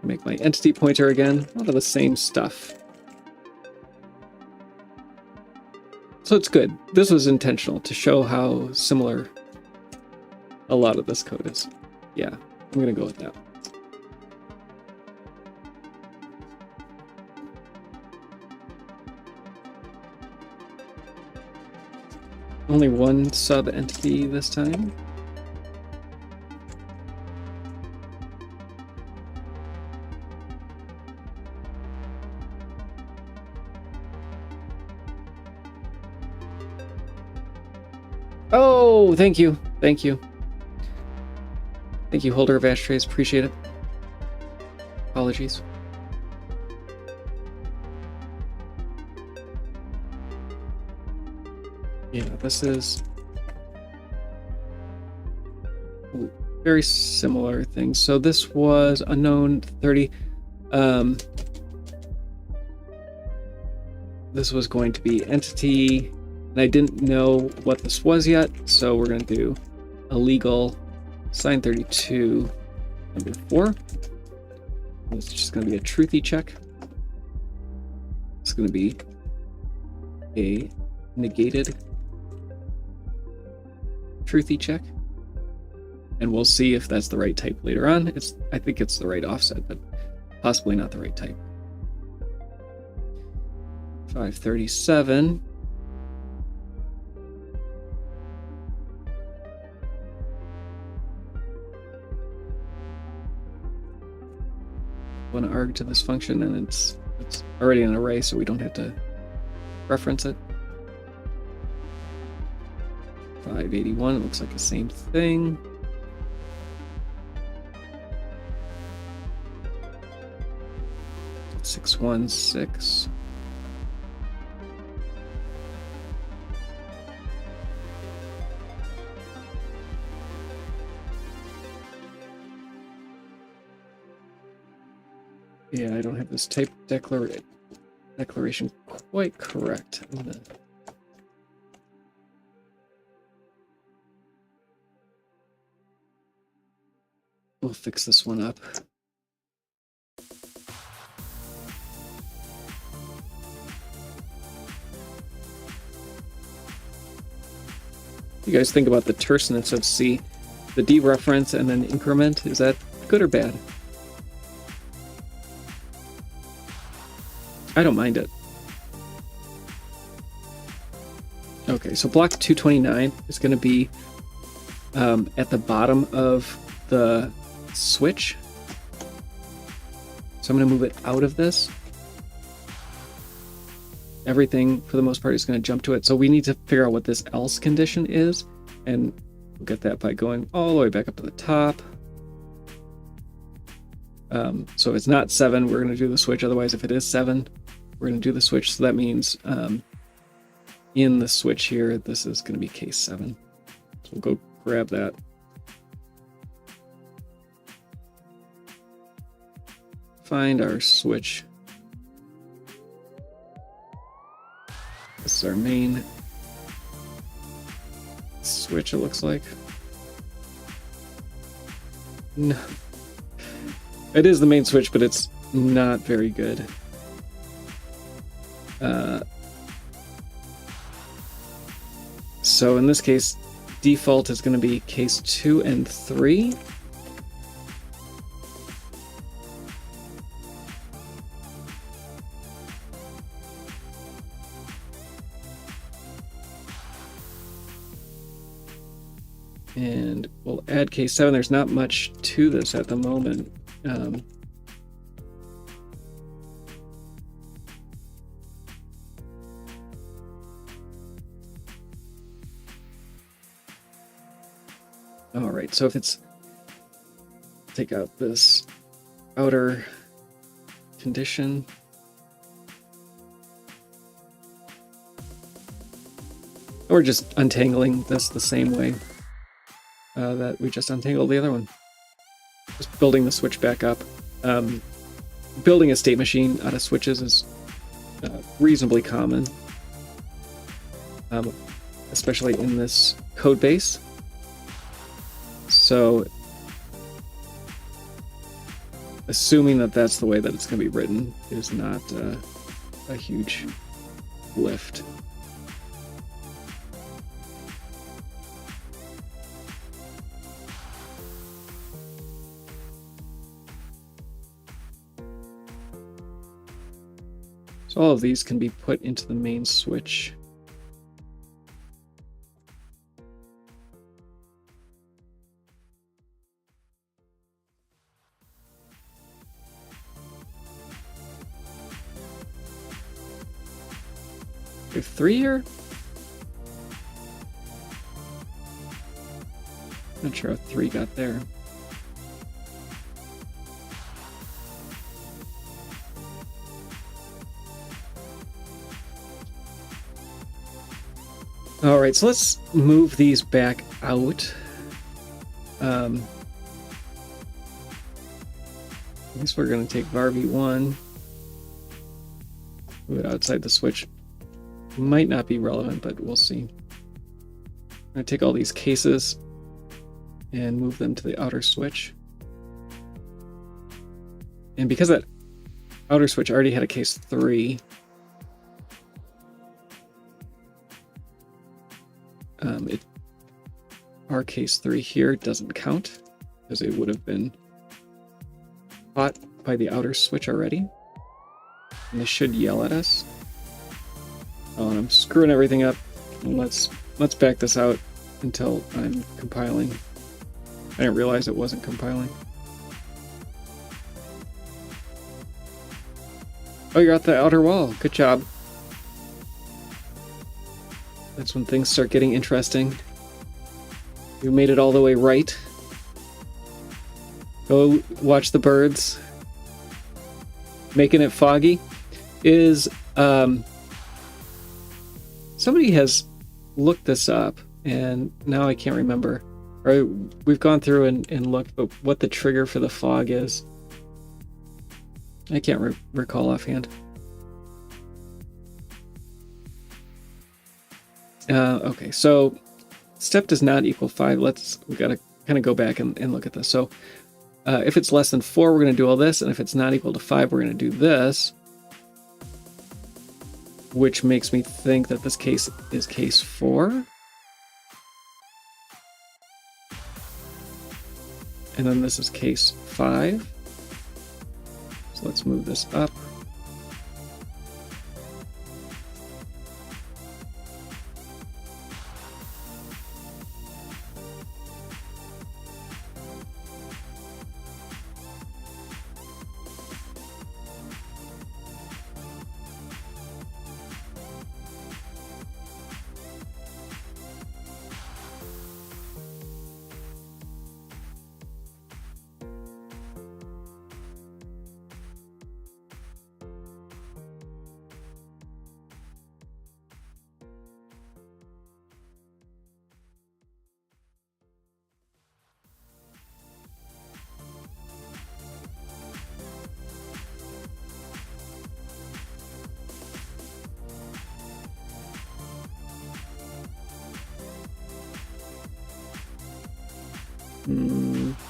Make my entity pointer again. A lot of the same stuff. So it's good. This was intentional to show how similar a lot of this code is. Yeah, I'm going to go with that. Only one sub entity this time. Oh, thank you. Thank you. Thank you, holder of ashtrays. Appreciate it. Apologies. Yeah, this is very similar things. So this was unknown 30. This was going to be entity, and I didn't know what this was yet, so we're going to do illegal sine 32 number 4. It's just going to be a truthy check. It's going to be a negated truthy check, and we'll see if that's the right type later on. I think it's the right offset, but possibly not the right type. 537. One arg to this function, and it's already an array, so we don't have to reference it. 581, it looks like the same thing. Six one six. Yeah, I don't have this type declaration quite correct. We'll fix this one up. You guys think about the terseness of C, the dereference and then increment. Is that good or bad? I don't mind it. Okay, so block 229 is going to be at the bottom of the switch. So I'm going to move it out of this. Everything, for the most part, is going to jump to it. So we need to figure out what this else condition is, and we'll get that by going all the way back up to the top. So if it's not 7, we're going to do the switch. Otherwise, if it is 7, we're going to do the switch. So that means in the switch here, this is going to be case 7. So we'll go grab that. Find our switch. This is our main switch, it looks like. No. It is the main switch, but it's not very good. So in this case, default is going to be case 2 and 3. And we'll add case 7. There's not much to this at the moment. All right, so if it's, take out this outer condition. We're just untangling this the same way that we just untangled the other one. Just building the switch back up. Building a state machine out of switches is reasonably common, especially in this code base. So, assuming that that's the way that it's going to be written is not a huge lift. So all of these can be put into the main switch. We have 3 here? Not sure how 3 got there. All right, so let's move these back out. I guess we're going to take varv1, move it outside the switch. Might not be relevant, but we'll see. I'm going to take all these cases and move them to the outer switch. And because that outer switch already had a case 3, our case 3 here doesn't count because it would have been caught by the outer switch already. And this should yell at us. Oh, and I'm screwing everything up. Let's back this out until I'm compiling. I didn't realize it wasn't compiling. Oh, you're at the outer wall. Good job. That's when things start getting interesting. You made it all the way right. Go watch the birds. Making it foggy is somebody has looked this up and now I can't remember. Or we've gone through and looked, but what the trigger for the fog is. I can't recall offhand. Okay, so step does not equal 5. We gotta kind of go back and look at this. So if it's less than 4, we're going to do all this, and if it's not equal to 5, we're going to do this, which makes me think that this case is case 4. And then this is case 5. So let's move this up.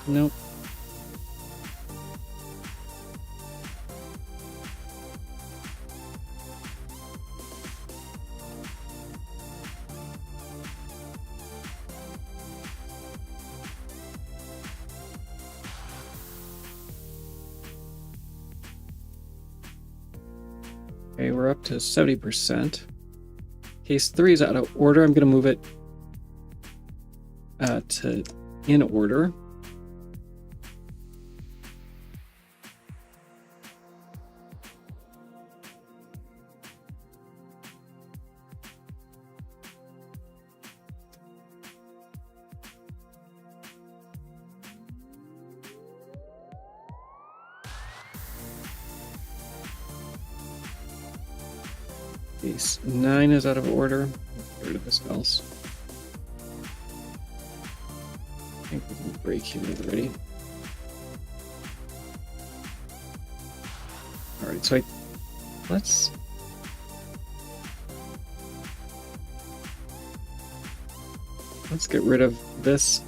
Nope. Okay, we're up to 70%. Case 3 is out of order. I'm going to move it to in order. Base 9 is out of order. Get rid of this else. I think we can break you already. Alright, so let's get rid of this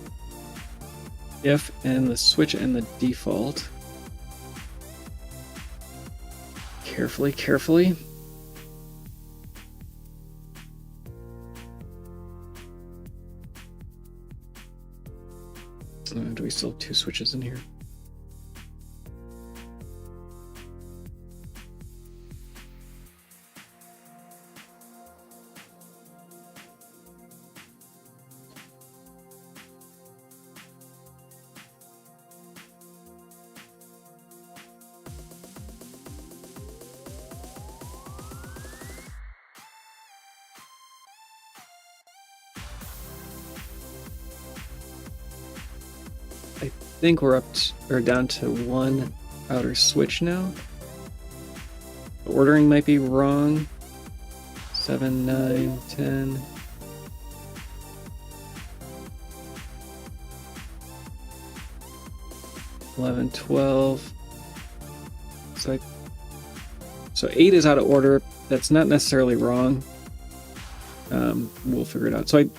if and the switch and the default. Carefully, carefully. Do we still have 2 switches in here? I think we're down to 1 outer switch now. The ordering might be wrong. 7, 9, 10. $11, $12. So 8 is out of order. That's not necessarily wrong. We'll figure it out. So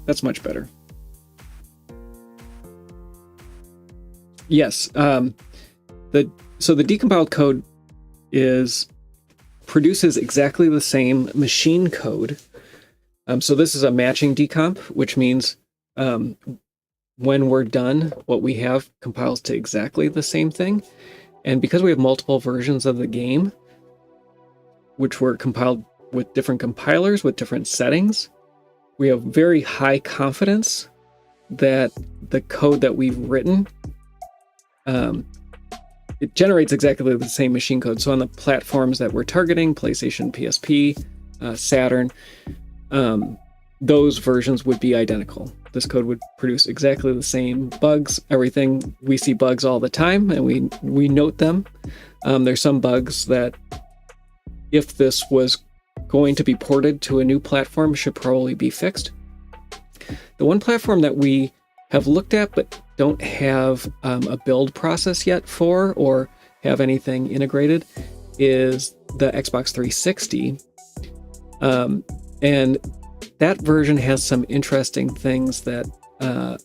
that's much better. Yes. So the decompiled code produces exactly the same machine code. So this is a matching decomp, which means when we're done, what we have compiles to exactly the same thing. And because we have multiple versions of the game, which were compiled with different compilers with different settings, we have very high confidence that the code that we've written it generates exactly the same machine code. So on the platforms that we're targeting, PlayStation, PSP, Saturn, those versions would be identical. This code would produce exactly the same bugs, everything. We see bugs all the time, and we note them. There's some bugs that, if this was going to be ported to a new platform, should probably be fixed. The one platform that we have looked at but don't have a build process yet for, or have anything integrated, is the Xbox 360. And that version has some interesting things that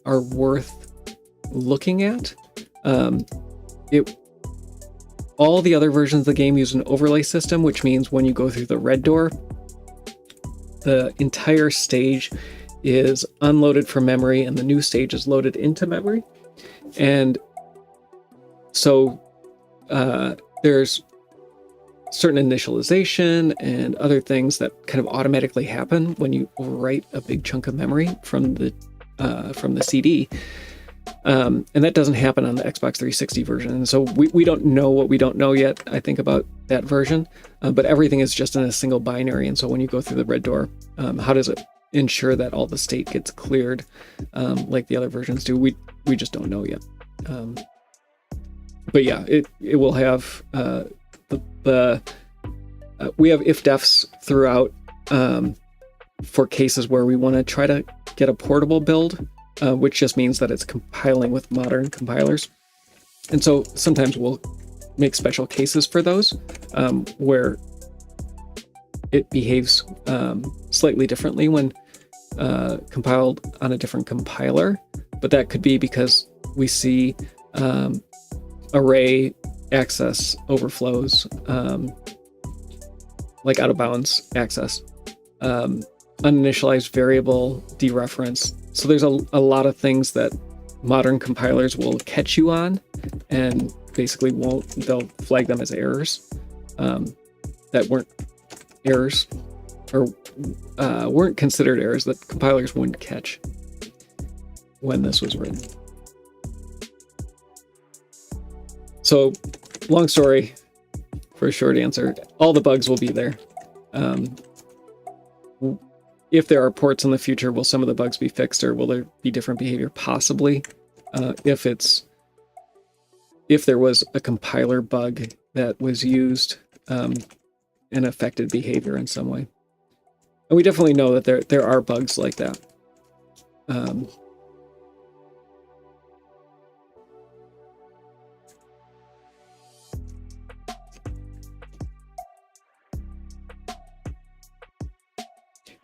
are worth looking at. All the other versions of the game use an overlay system, which means when you go through the red door, the entire stage is unloaded from memory and the new stage is loaded into memory. And so there's certain initialization and other things that kind of automatically happen when you overwrite a big chunk of memory from the CD. And that doesn't happen on the Xbox 360 version. And so we don't know what we don't know yet, I think, about that version. But everything is just in a single binary. And so when you go through the red door, how does it ensure that all the state gets cleared like the other versions do? We just don't know yet. But yeah, it will have we have if-defs throughout for cases where we want to try to get a portable build, which just means that it's compiling with modern compilers. And so sometimes we'll make special cases for those where it behaves slightly differently when compiled on a different compiler. But that could be because we see array access overflows, like out of bounds access, uninitialized variable dereference. So there's a lot of things that modern compilers will catch you on and basically they'll flag them as errors that weren't errors or weren't considered errors that compilers wouldn't catch when this was written. So, long story for a short answer, all the bugs will be there. If there are ports in the future, will some of the bugs be fixed, or will there be different behavior? Possibly. If there was a compiler bug that was used, and affected behavior in some way. And we definitely know that there are bugs like that.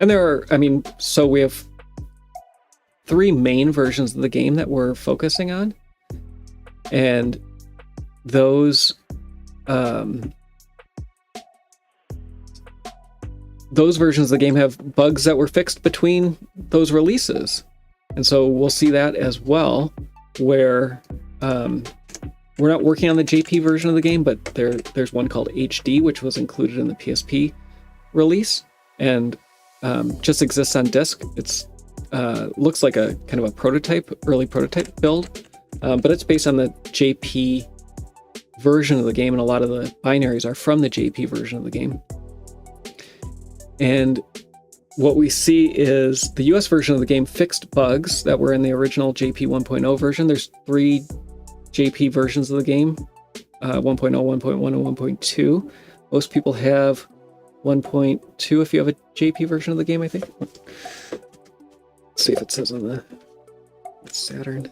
And there are, I mean, so we have 3 main versions of the game that we're focusing on. And those versions of the game have bugs that were fixed between those releases. And so we'll see that as well, where we're not working on the JP version of the game, but there's one called HD, which was included in the PSP release, and just exists on disk. It's looks like a kind of a prototype, early prototype build, but it's based on the JP version of the game, and a lot of the binaries are from the JP version of the game. And what we see is the US version of the game fixed bugs that were in the original JP 1.0 version. There's 3 JP versions of the game, 1.0, 1.1, and 1.2. Most people have 1.2 if you have a JP version of the game, I think. Let's see if it says on the Saturn.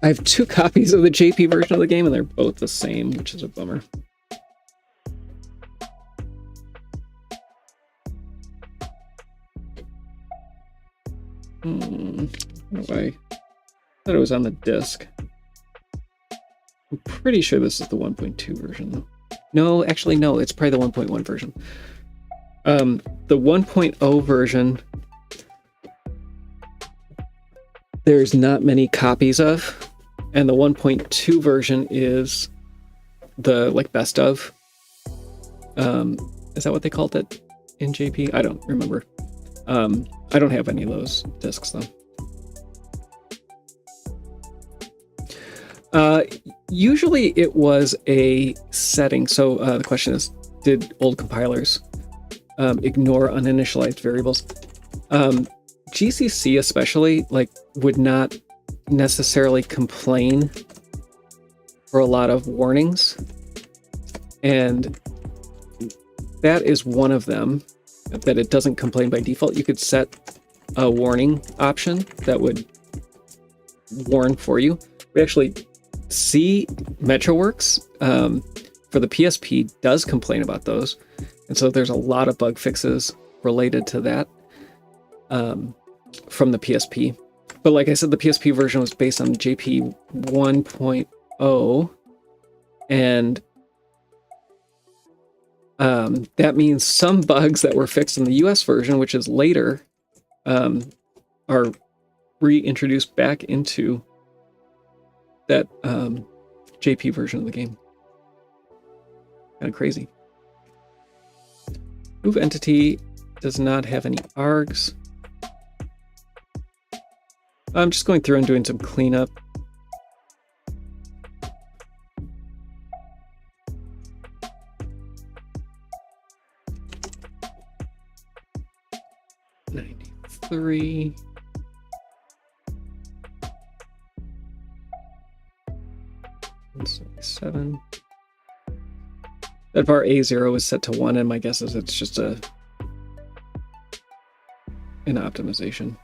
I have 2 copies of the JP version of the game, and they're both the same, which is a bummer. I thought it was on the disc. I'm pretty sure this is the 1.2 version, though. No, actually, no, it's probably the 1.1 version. The 1.0 version, there's not many copies of, and the 1.2 version is the best of. Is that what they called it in JP? I don't remember. I don't have any of those discs though. Usually it was a setting. So the question is, did old compilers ignore uninitialized variables? GCC especially would not necessarily complain for a lot of warnings, and that is one of them, that it doesn't complain by default. You could set a warning option that would warn for you. We actually see MetroWorks for the PSP does complain about those, and so there's a lot of bug fixes related to that from the PSP. But like I said, the PSP version was based on JP 1.0, and that means some bugs that were fixed in the US version, which is later, are reintroduced back into that JP version of the game. Kind of crazy. Move entity does not have any args. I'm just going through and doing some cleanup. Three. Seven. That var A0 is set to 1, and my guess is it's just an optimization.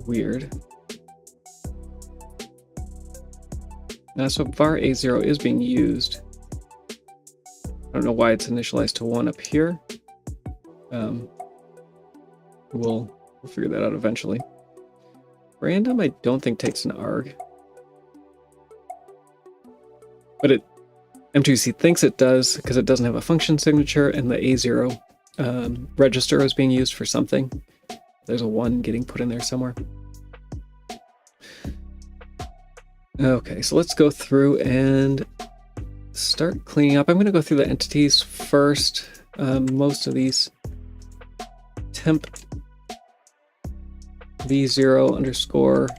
Weird. Now, so var A0 is being used. I don't know why it's initialized to 1 up here. We'll figure that out eventually. Random, I don't think takes an arg. But M2C thinks it does because it doesn't have a function signature, and the A0 register is being used for something. There's a 1 getting put in there somewhere. Okay, so let's go through and start cleaning up. I'm going to go through the entities first. Most of these temp v0 underscore,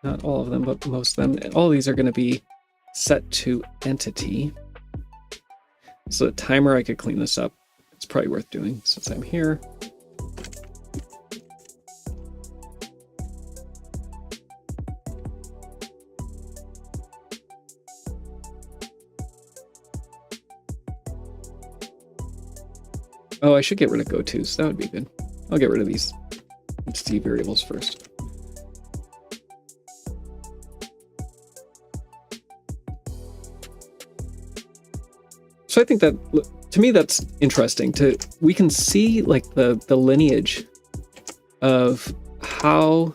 not all of them, but most of them. All of these are going to be set to entity. So the timer, I could clean this up. It's probably worth doing since I'm here. Oh, I should get rid of go-tos. That would be good. I'll get rid of these entity variables first. So I think that, to me, that's interesting. We can see like the lineage of how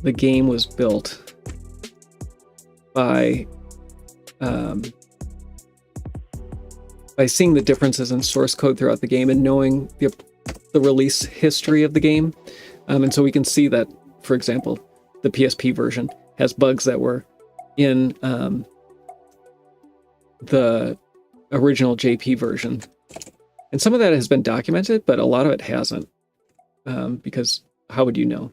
the game was built by seeing the differences in source code throughout the game and knowing the release history of the game. And so we can see that, for example, the PSP version has bugs that were in the original JP version. And some of that has been documented, but a lot of it hasn't. Because how would you know?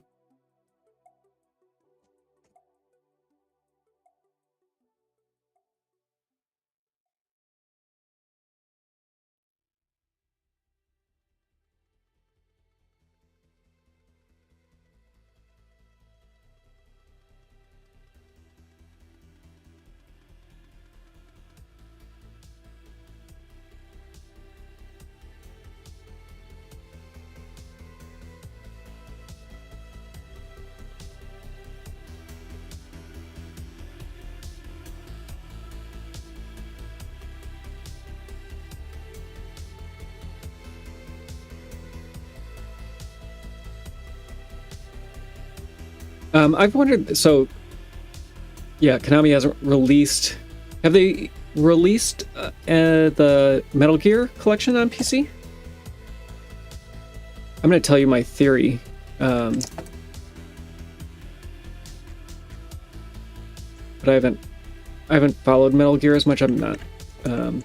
I've wondered, so yeah, Konami hasn't released, have they released the Metal Gear collection on PC? I'm going to tell you my theory. But I haven't followed Metal Gear as much. I'm not, I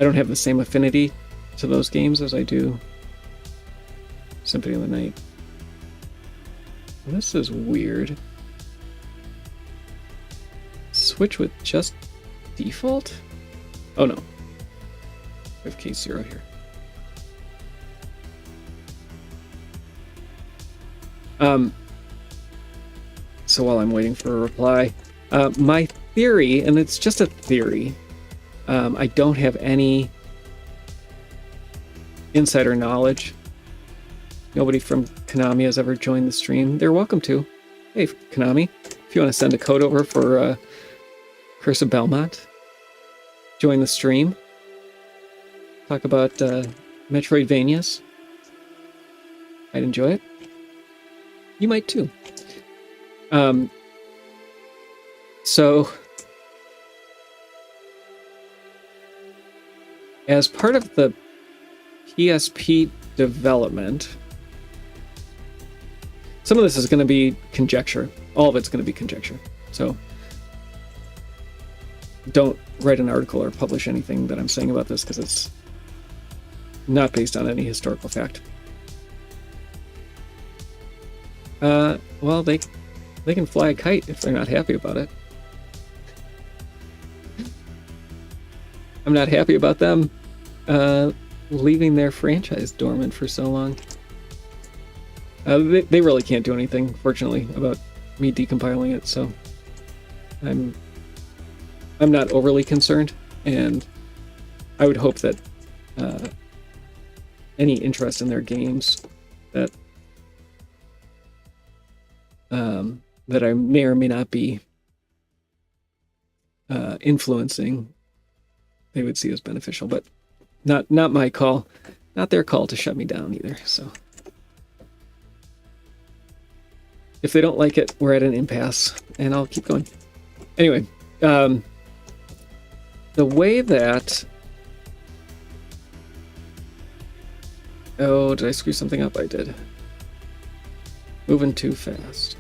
don't have the same affinity to those games as I do Symphony of the Night. This is weird. Switch with just default? Oh no. We have case 0 here. So while I'm waiting for a reply, my theory, and it's just a theory, I don't have any insider knowledge. Nobody from Konami has ever joined the stream. They're welcome to. Hey, Konami, if you want to send a code over for Curse of Belmont, join the stream. Talk about Metroidvanias. I'd enjoy it. You might too. So, as part of the PSP development, some of this is going to be conjecture. All of it's going to be conjecture. So don't write an article or publish anything that I'm saying about this because it's not based on any historical fact. Well, they can fly a kite if they're not happy about it. I'm not happy about them leaving their franchise dormant for so long. They really can't do anything, fortunately, about me decompiling it, so I'm not overly concerned, and I would hope that any interest in their games that that I may or may not be influencing, they would see as beneficial, but not my call, not their call to shut me down either, so. If they don't like it, we're at an impasse, and I'll keep going. Anyway, the way that... Oh, did I screw something up? I did. Moving too fast.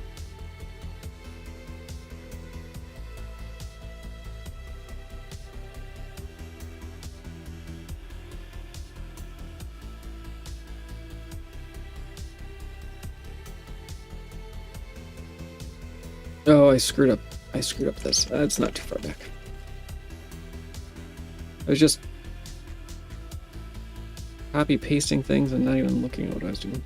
Oh, I screwed up I screwed up this. It's not too far back. I was just copy pasting things and not even looking at what I was doing.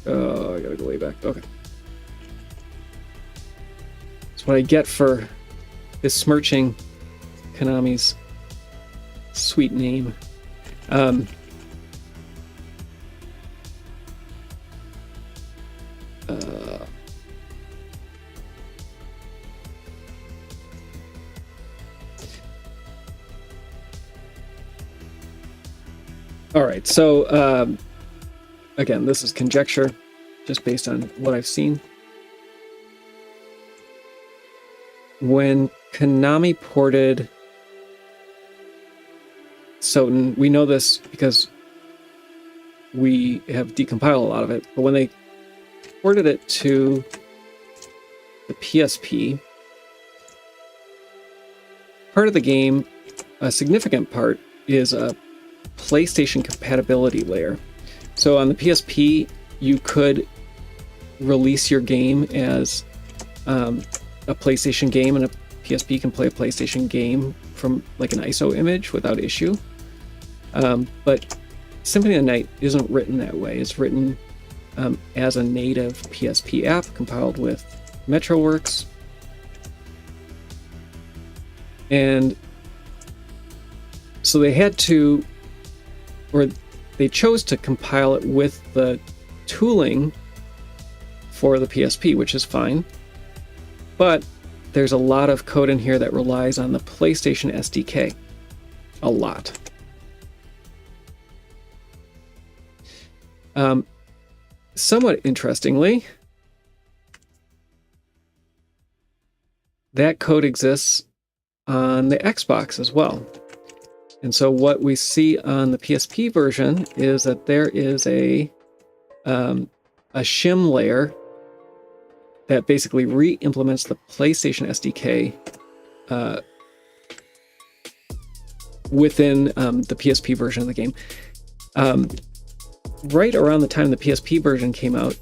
Oh, I gotta go way back. Okay. That's what I get for besmirching Konami's sweet name. All right, so again, this is conjecture, just based on what I've seen. When Konami ported Soten, we know this because we have decompiled a lot of it, but when they ported it to the PSP, part of the game, a significant part, is a PlayStation compatibility layer. So on the PSP, you could release your game as a PlayStation game, and a PSP can play a PlayStation game from like an ISO image without issue. But Symphony of the Night isn't written that way. It's written as a native PSP app compiled with MetroWorks. And so they had to, or they chose to compile it with the tooling for the PSP, which is fine. But there's a lot of code in here that relies on the PlayStation SDK. A lot. Somewhat interestingly, that code exists on the Xbox as well. And so what we see on the PSP version is that there is a shim layer that basically re-implements the PlayStation SDK within the PSP version of the game. Right around the time the PSP version came out,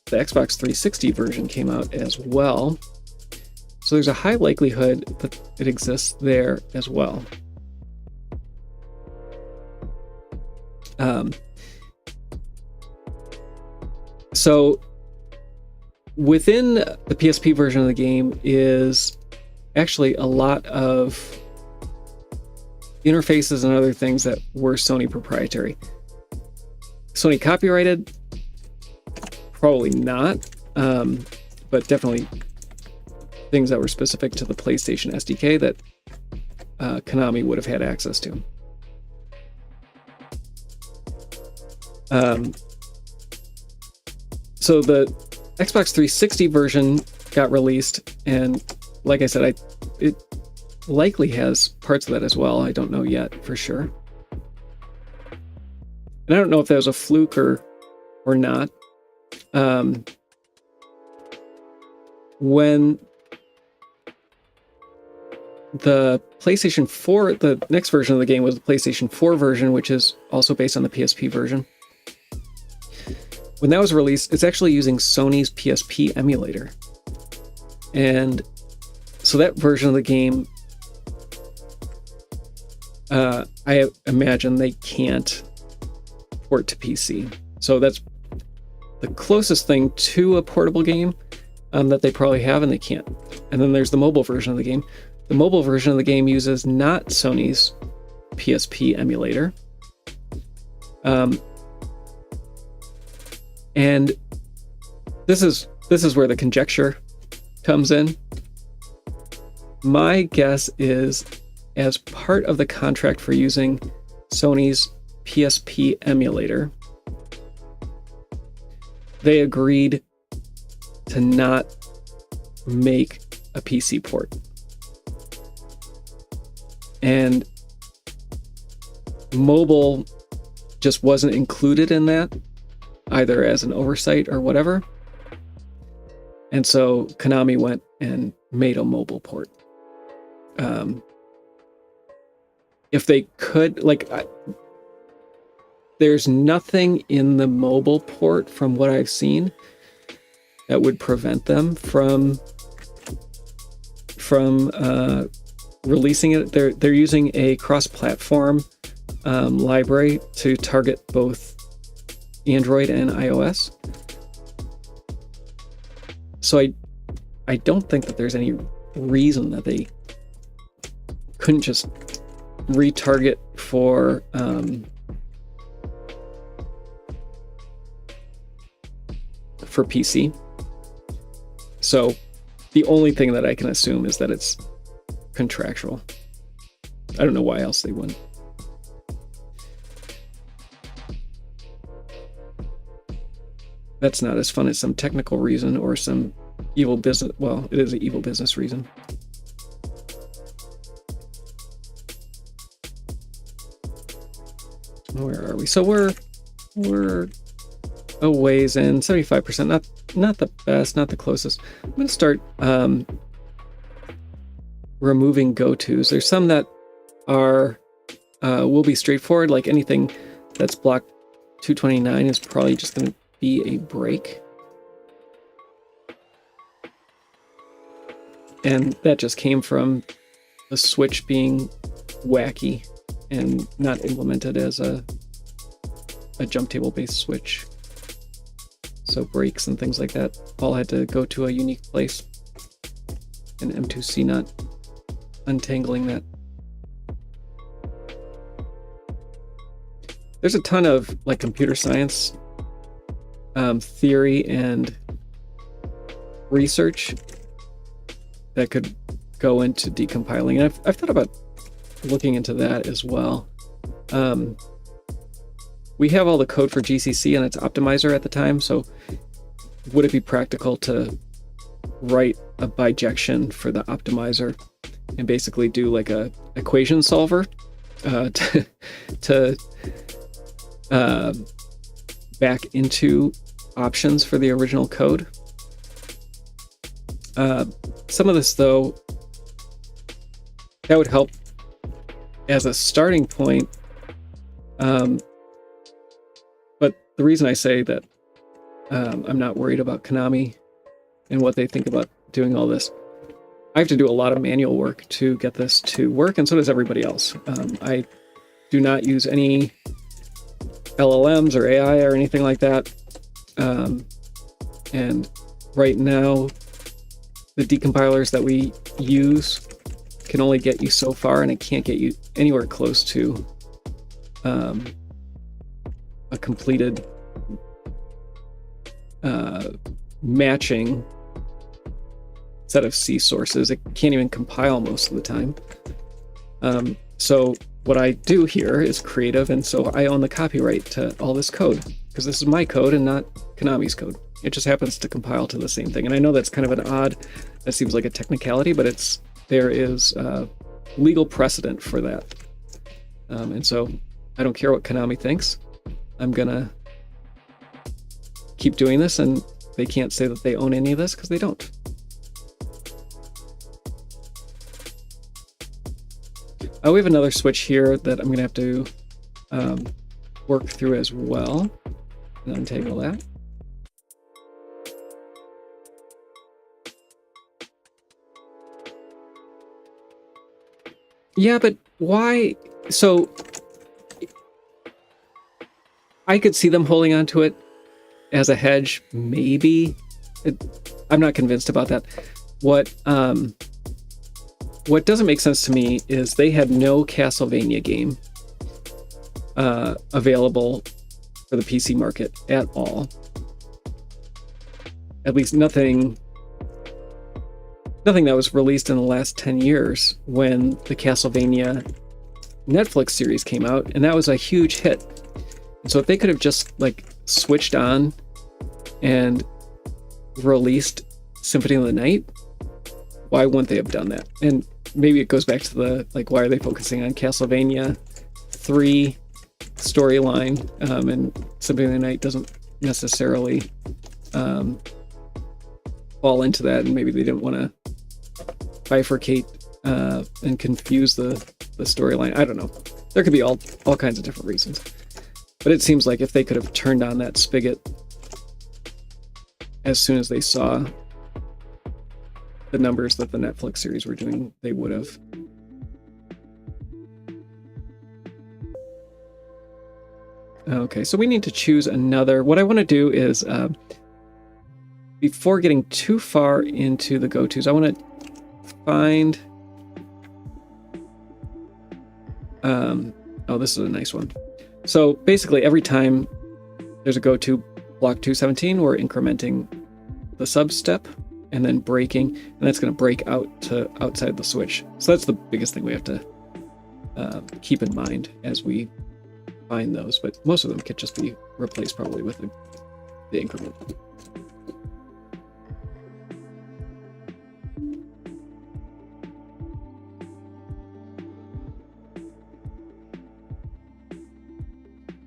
the Xbox 360 version came out as well. So there's a high likelihood that it exists there as well. So within the PSP version of the game is actually a lot of interfaces and other things that were Sony proprietary. Sony copyrighted? Probably not, but definitely things that were specific to the PlayStation SDK that Konami would have had access to. So the Xbox 360 version got released, and like I said, it likely has parts of that as well. I don't know yet for sure. And I don't know if that was a fluke or not. When the PlayStation 4, the next version of the game was the PlayStation 4 version, which is also based on the PSP version. When that was released, it's actually using Sony's PSP emulator. And so that version of the game, I imagine they can't port to PC. So that's the closest thing to a portable game that they probably have, and they can't. And then there's the mobile version of the game. The mobile version of the game uses not Sony's PSP emulator. And this is where the conjecture comes in. My guess is, as part of the contract for using Sony's PSP emulator, they agreed to not make a PC port. And mobile just wasn't included in that, either as an oversight or whatever. And so Konami went and made a mobile port. If they could, like, there's nothing in the mobile port from what I've seen that would prevent them from releasing it. They're using a cross-platform library to target both Android and iOS. So I don't think that there's any reason that they couldn't just retarget for PC. So the only thing that I can assume is that it's contractual. I don't know why else they wouldn't. That's not as fun as some technical reason or some evil business. Well, it is an evil business reason. Where are we? So we're a ways in, 75%. Not the best, not the closest. I'm going to start removing go-tos. There's some that are will be straightforward, like anything that's block 229 is probably just going to be a break. And that just came from the switch being wacky and not implemented as a jump table based switch. So breaks and things like that all had to go to a unique place, and M2C not untangling that. There's a ton of like computer science theory and research that could go into decompiling. And I've thought about looking into that as well. We have all the code for GCC and its optimizer at the time, so would it be practical to write a bijection for the optimizer and basically do like a equation solver to back into options for the original code? Some of this, though, that would help as a starting point. But the reason I say that I'm not worried about Konami and what they think about doing all this, I have to do a lot of manual work to get this to work, and so does everybody else. I do not use any LLMs or AI or anything like that. And right now, the decompilers that we use can only get you so far, and it can't get you anywhere close to a completed matching set of C sources. It can't even compile most of the time. So what I do here is creative, and so I own the copyright to all this code, because this is my code and not Konami's code. It just happens to compile to the same thing. And I know that's kind of an odd, that seems like a technicality, but there is legal precedent for that. And so I don't care what Konami thinks. I'm gonna keep doing this, and they can't say that they own any of this because they don't. We have another switch here that I'm going to have to work through as well and untangle that. Yeah, but why? So I could see them holding on to it as a hedge, maybe. I'm not convinced about that. What doesn't make sense to me is they had no Castlevania game available for the PC market at all. At least nothing that was released in the last 10 years when the Castlevania Netflix series came out, and that was a huge hit. And so if they could have just like switched on and released Symphony of the Night, why wouldn't they have done that? And maybe it goes back to the, like, why are they focusing on Castlevania 3 storyline, and Symphony of the Night doesn't necessarily fall into that, and maybe they didn't want to bifurcate and confuse the storyline. I don't know. There could be all kinds of different reasons. But it seems like if they could have turned on that spigot as soon as they saw the numbers that the Netflix series were doing, they would have. Okay, so we need to choose another. What I want to do is, before getting too far into the go-tos, I want to find... oh, this is a nice one. So basically, every time there's a go-to block 217, we're incrementing the sub-step and then breaking, and that's going to break out to outside the switch. So that's the biggest thing we have to keep in mind as we find those, but most of them could just be replaced probably with the increment.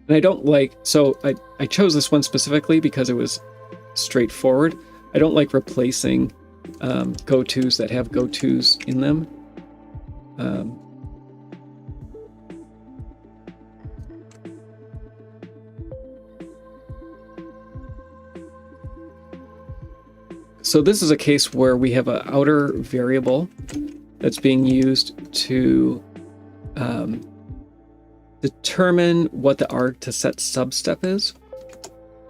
And I don't like, so I chose this one specifically because it was straightforward. I don't like replacing go-tos that have go-tos in them. So this is a case where we have an outer variable that's being used to determine what the arg to set substep is.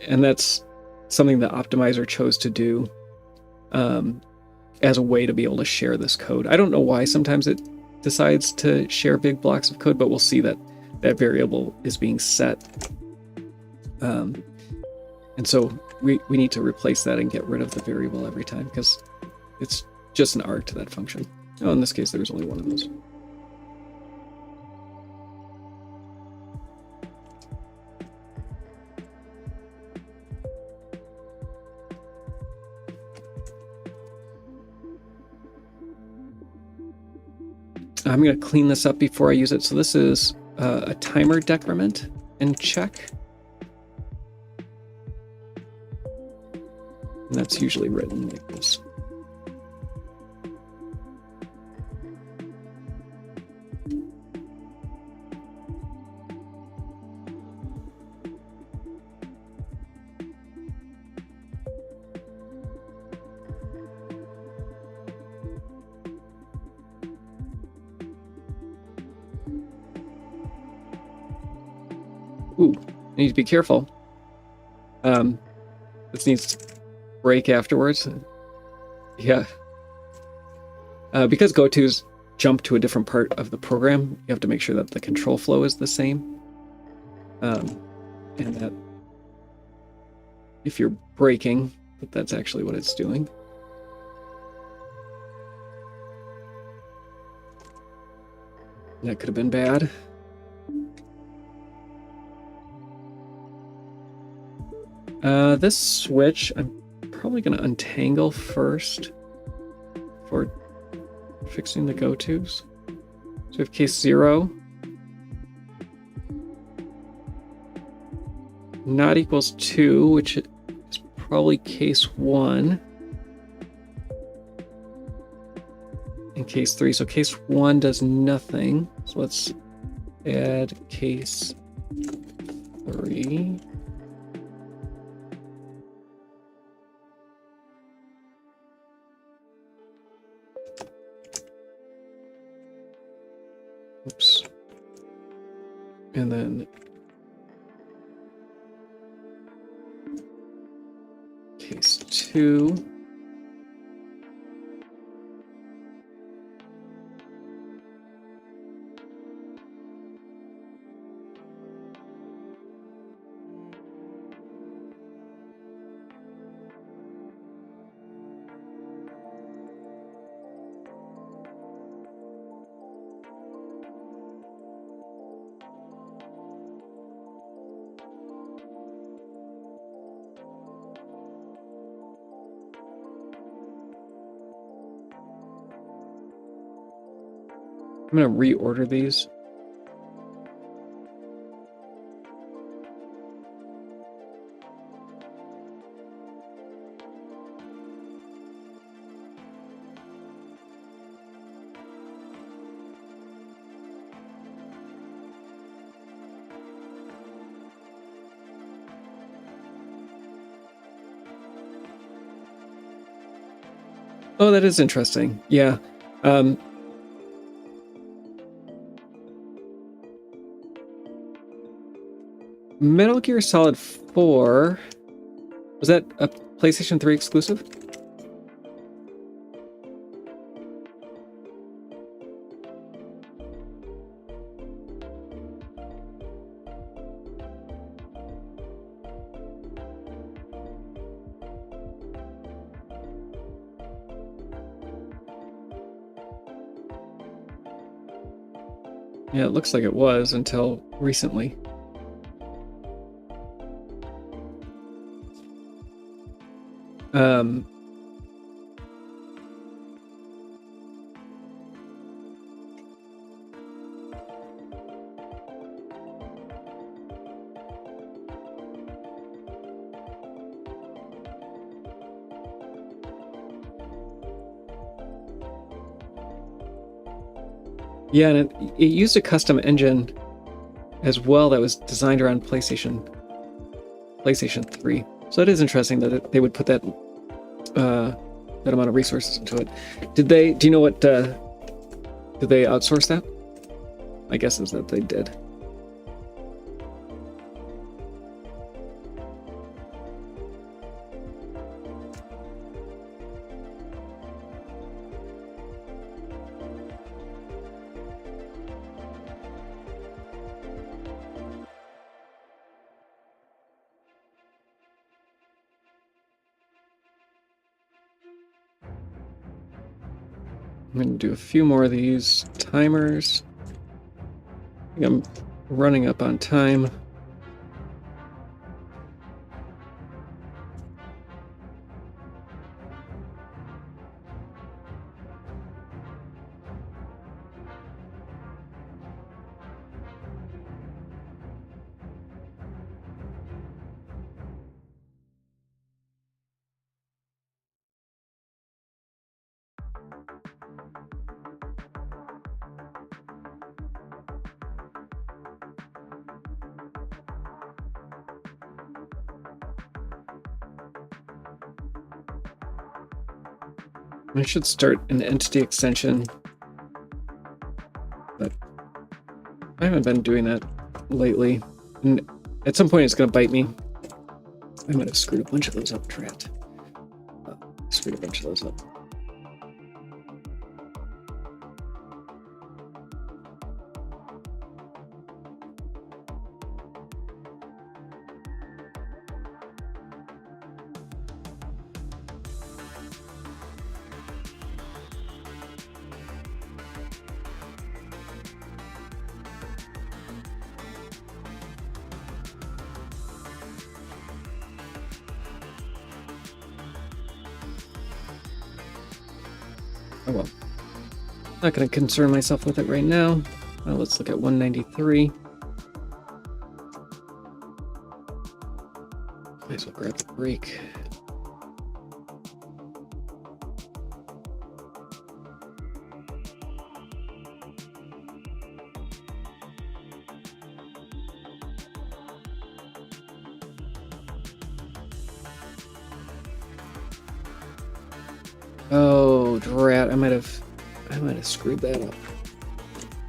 And that's something the optimizer chose to do as a way to be able to share this code. I don't know why sometimes it decides to share big blocks of code, but we'll see that that variable is being set. And so we need to replace that and get rid of the variable every time because it's just an arg to that function. Oh, in this case, there was only one of those. I'm going to clean this up before I use it. So this is a timer decrement and check. And that's usually written like this. Ooh, I need to be careful. This needs to break afterwards. Yeah. Because go-tos jump to a different part of the program, you have to make sure that the control flow is the same. And that if you're breaking, that's actually what it's doing. That could have been bad. This switch, I'm probably going to untangle first for fixing the go-tos. So we have case 0. Not equals 2, which is probably case 1. And case 3. So case 1 does nothing. So let's add case 3. Oops. And then case 2. I'm going to reorder these. Oh, that is interesting. Yeah. Metal Gear Solid 4, was that a PlayStation 3 exclusive? Yeah, it looks like it was until recently. Yeah, and it used a custom engine as well that was designed around PlayStation 3. So it is interesting that they would put that that amount of resources into it. Do you know what? Did they outsource that? My guess is that they did. I'm going to do a few more of these timers. I think I'm running up on time. I should start an entity extension, but I haven't been doing that lately. And at some point it's going to bite me. I might have screwed a bunch of those up, Drat. Screwed a bunch of those up. Oh well. Not going to concern myself with it right now. Well, let's look at 193. Might as well grab the break. Oh, drat! I might have screwed that up.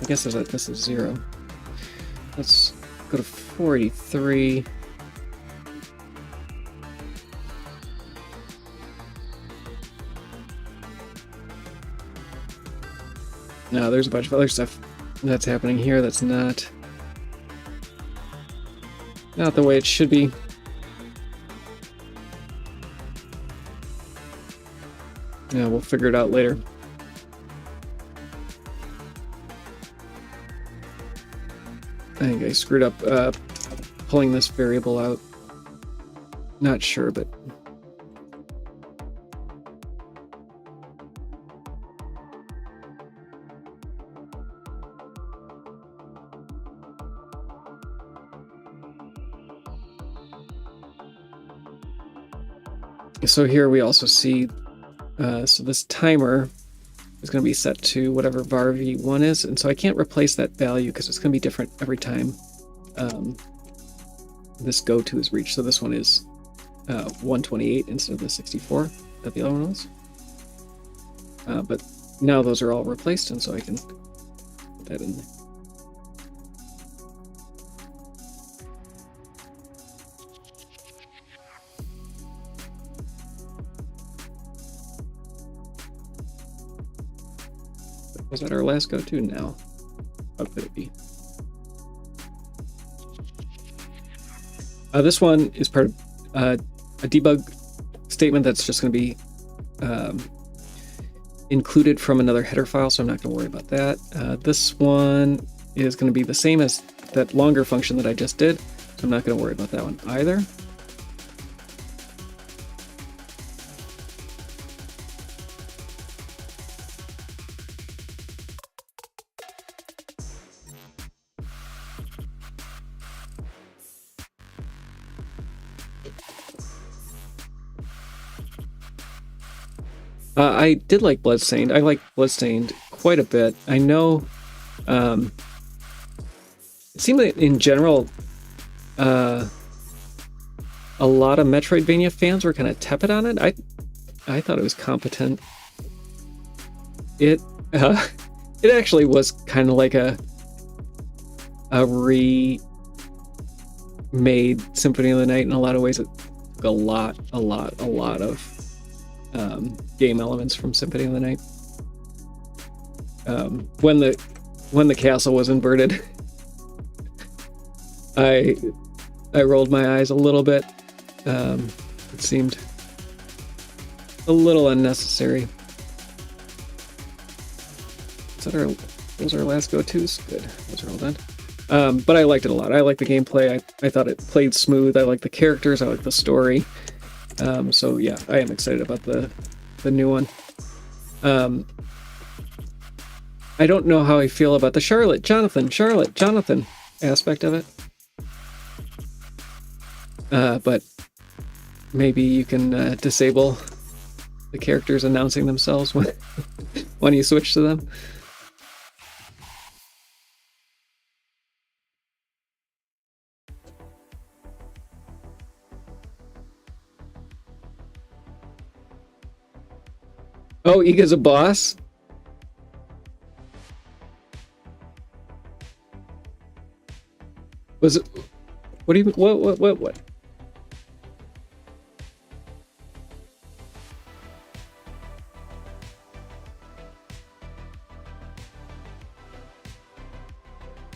I guess this is 0. Let's go to 483. No, there's a bunch of other stuff that's happening here that's not the way it should be. Yeah, we'll figure it out later. I think I screwed up pulling this variable out. Not sure, but... So here we also see, so this timer is going to be set to whatever var v1 is, and so I can't replace that value because it's going to be different every time this go-to is reached. So this one is 128 instead of the 64 that the other one was. But now those are all replaced, and so I can put that in there. Was that our last go-to? No. How could it be? This one is part of a debug statement that's just going to be included from another header file, so I'm not going to worry about that. This one is going to be the same as that longer function that I just did, so I'm not going to worry about that one either. I did like Bloodstained. I like Bloodstained quite a bit. I know it seemed that in general a lot of Metroidvania fans were kind of tepid on it. I thought it was competent. It actually was kind of like a remade Symphony of the Night in a lot of ways. It took a lot of game elements from Symphony of the Night. When the castle was inverted, I rolled my eyes a little bit. It seemed a little unnecessary. Those are our last go-tos? Good. Those are all done. But I liked it a lot. I liked the gameplay. I thought it played smooth. I liked the characters. I liked the story. So yeah, I am excited about the new one. I don't know how I feel about the Charlotte Jonathan aspect of it. But maybe you can disable the characters announcing themselves when you switch to them. Oh, Iga's a boss? Was it... What do you... What?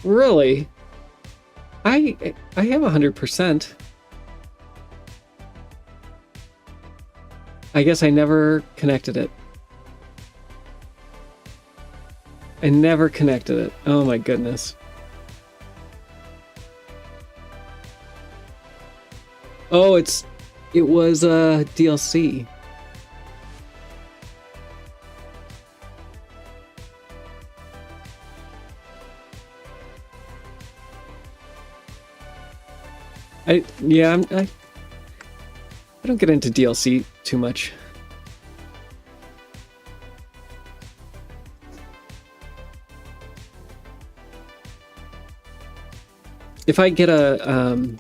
Really? I have 100%. I guess I never connected it. I never connected it. Oh my goodness. Oh, it was DLC. I don't get into DLC too much. If I get a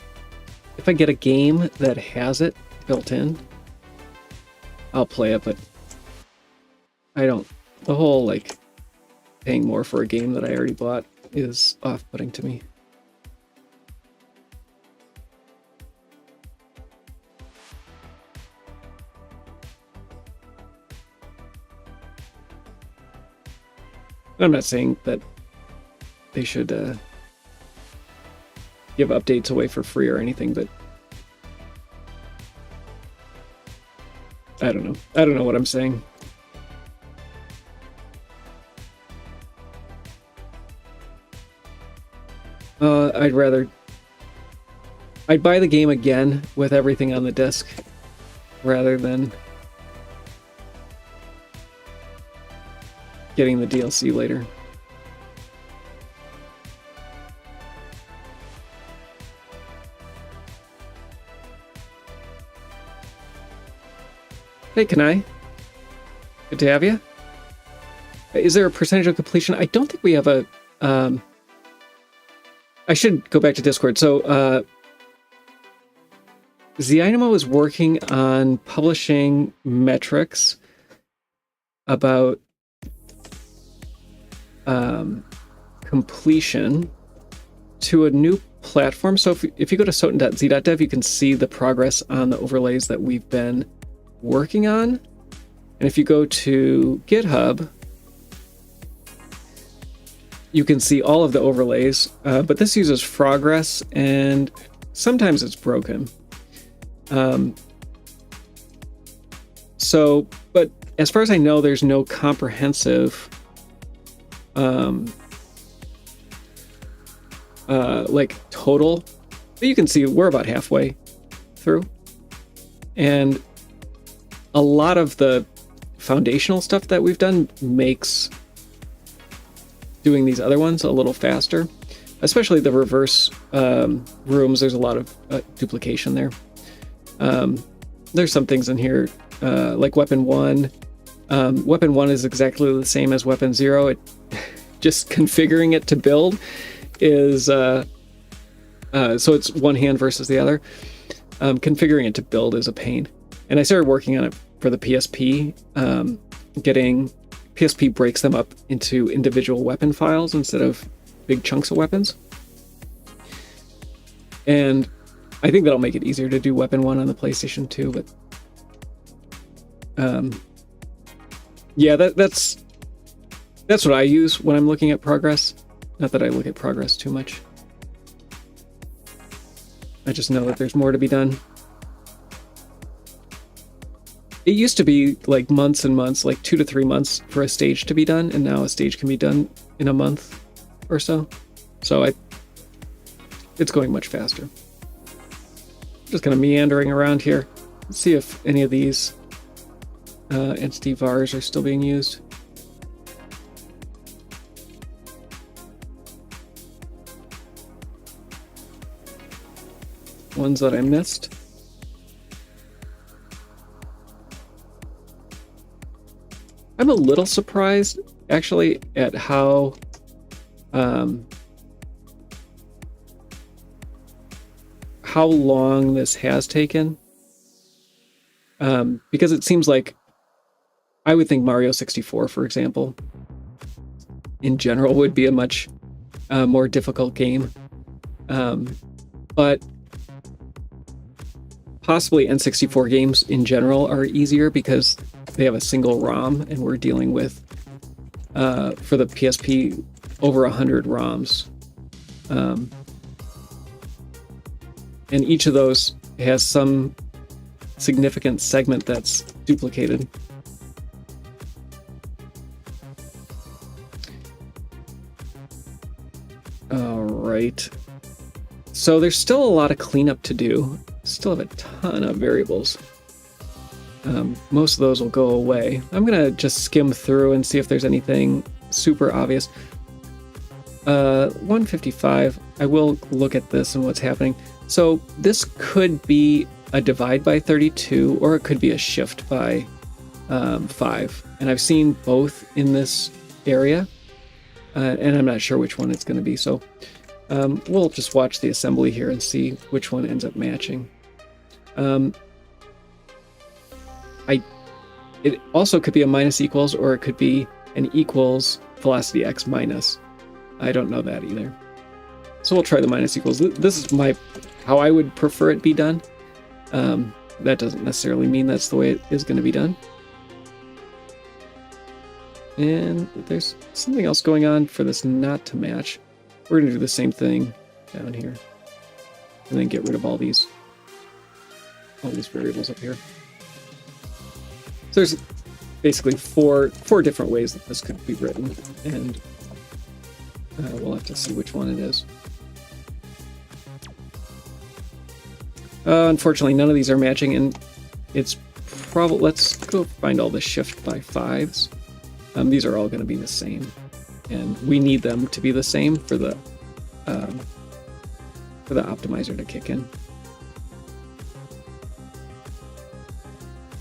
game that has it built in, I'll play it, but I don't. The whole like paying more for a game that I already bought is off-putting to me. I'm not saying that they should give updates away for free or anything, but I don't know. I don't know what I'm saying. I'd buy the game again with everything on the disc rather than getting the DLC later. Hey, Kanai. Good to have you. Is there a percentage of completion? I don't think we have a... I should go back to Discord. So, Zyinamo is working on publishing metrics about completion to a new platform. So if you go to soten.z.dev, you can see the progress on the overlays that we've been working on. And if you go to GitHub, you can see all of the overlays, but this uses Progress, and sometimes it's broken. But as far as I know, there's no comprehensive total, but you can see we're about halfway through, and a lot of the foundational stuff that we've done makes doing these other ones a little faster, especially the reverse rooms. There's a lot of duplication there. There's some things in here like weapon 1. Weapon 1 is exactly the same as weapon 0. It just configuring it to build is so it's one hand versus the other. Configuring it to build is a pain, and I started working on it for the PSP. PSP breaks them up into individual weapon files instead of big chunks of weapons, and I think that'll make it easier to do weapon 1 on the PlayStation 2. But yeah, that's what I use when I'm looking at progress. Not that I look at progress too much. I just know that there's more to be done. It used to be like months and months, like 2 to 3 months for a stage to be done, and now a stage can be done in a month or so. So it's going much faster. I'm just kind of meandering around here. Let's see if any of these entity vars are still being used. Ones that I missed. I'm a little surprised, actually, at how long this has taken. Because it seems like I would think Mario 64, for example, in general, would be a much more difficult game. But possibly N64 games in general are easier because they have a single ROM, and we're dealing with, for the PSP, over 100 ROMs. And each of those has some significant segment that's duplicated. All right. So there's still a lot of cleanup to do. Still have a ton of variables. Most of those will go away. I'm gonna just skim through and see if there's anything super obvious. 155, I will look at this and what's happening. So this could be a divide by 32, or it could be a shift by 5. And I've seen both in this area, and I'm not sure which one it's going to be. So we'll just watch the assembly here and see which one ends up matching. It also could be a minus equals, or it could be an equals velocity x minus. I don't know that either. So we'll try the minus equals. This is how I would prefer it be done. That doesn't necessarily mean that's the way it is going to be done. And there's something else going on for this not to match. We're going to do the same thing down here, and then get rid of all these variables up here. So there's basically four different ways that this could be written, and we'll have to see which one it is. Unfortunately, none of these are matching, and it's probably, let's go find all the shift by 5s. These are all going to be the same, and we need them to be the same for the optimizer to kick in.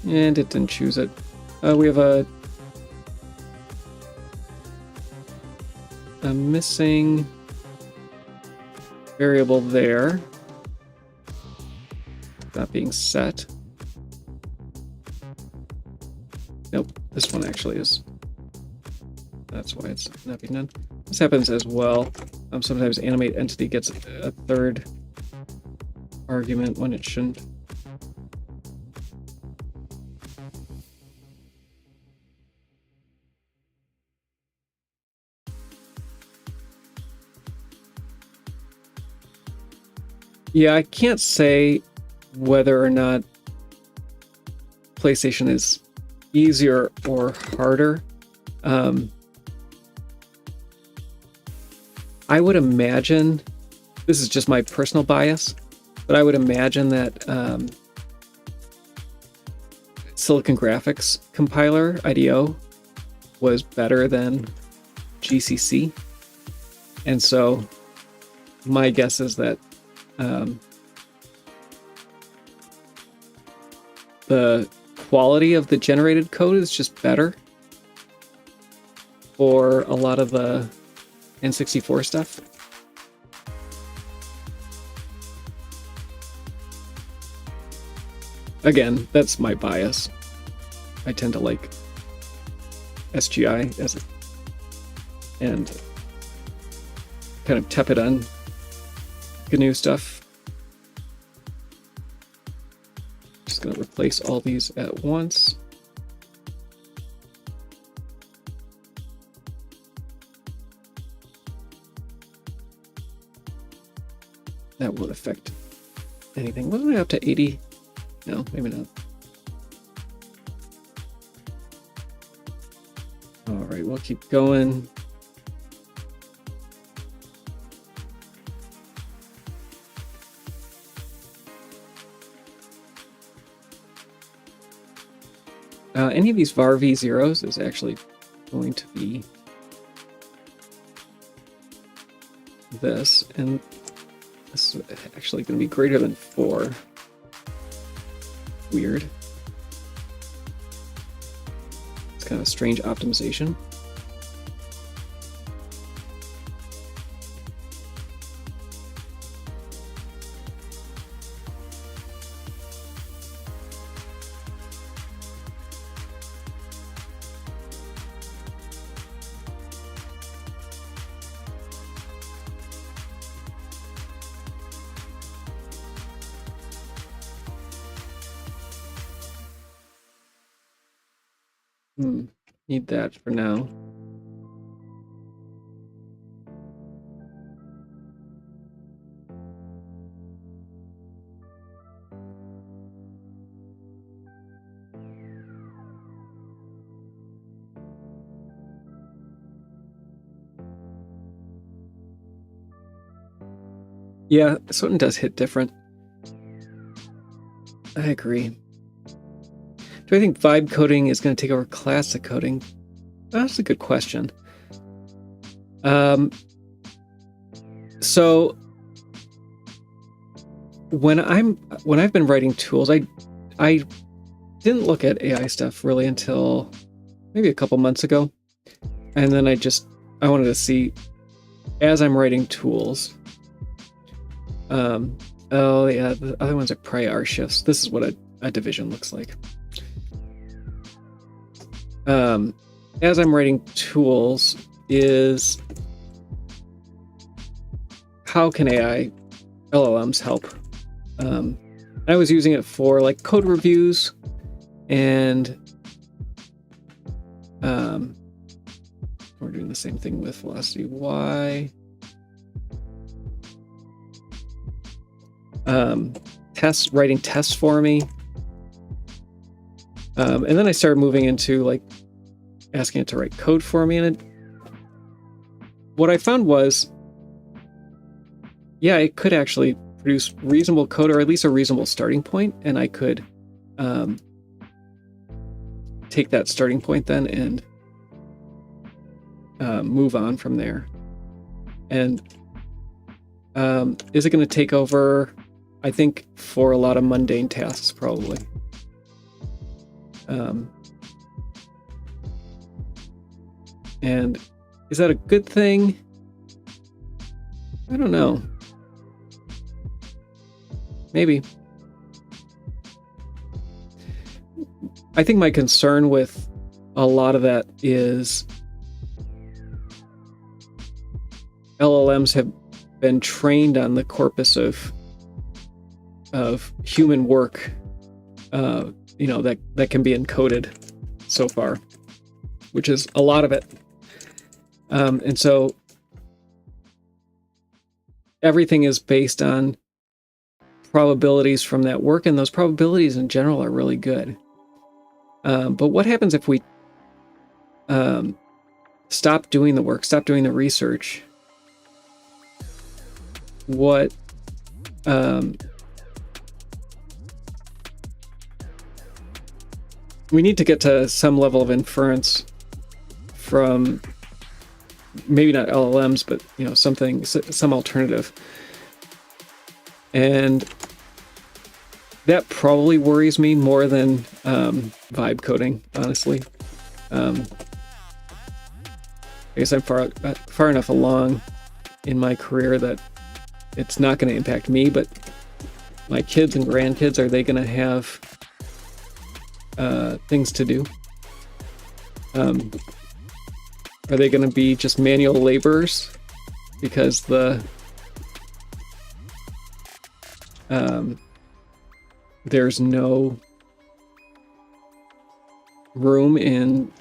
And it didn't choose it. We have a missing variable there. Not being set. Nope, this one actually is. That's why it's not being done. This happens as well. Sometimes animate entity gets a third argument when it shouldn't. Yeah, I can't say whether or not PlayStation is easier or harder. I would imagine, this is just my personal bias, but I would imagine that Silicon Graphics compiler, IDO, was better than GCC. And so my guess is that the quality of the generated code is just better for a lot of the N64 stuff. Again, that's my bias. I tend to like SGI as and kind of tepid on GNU stuff. Just gonna replace all these at once. That won't affect anything. Wasn't I up to 80? No, maybe not. All right, we'll keep going. Any of these var v0s is actually going to be this, and this is actually going to be greater than 4. Weird. It's kind of a strange optimization. Need that for now. Yeah, this one does hit different. I agree. Do I think vibe coding is going to take over classic coding? That's a good question. So when I've been writing tools, I didn't look at AI stuff really until maybe a couple months ago, and then I wanted to see as I'm writing tools. Oh yeah, the other ones are prior shifts. This is what a division looks like. As I'm writing tools, is how can AI LLMs help? I was using it for like code reviews, and we're doing the same thing with Velocity Y. Writing tests for me. And then I started moving into like asking it to write code for me, and what I found was, yeah, it could actually produce reasonable code, or at least a reasonable starting point, and I could take that starting point then and move on from there. And is it going to take over? I think for a lot of mundane tasks, probably. And is that a good thing? I don't know. Maybe. I think my concern with a lot of that is LLMs have been trained on the corpus of human work, that can be encoded so far, which is a lot of it. And so everything is based on probabilities from that work, and those probabilities in general are really good. But what happens if we stop doing the work, stop doing the research? What we need to get to some level of inference from maybe not LLMs, but some alternative. And that probably worries me more than vibe coding, honestly. I guess I'm far enough along in my career that it's not going to impact me, but my kids and grandkids, are they going to have things to do? Are they going to be just manual laborers because there's no room in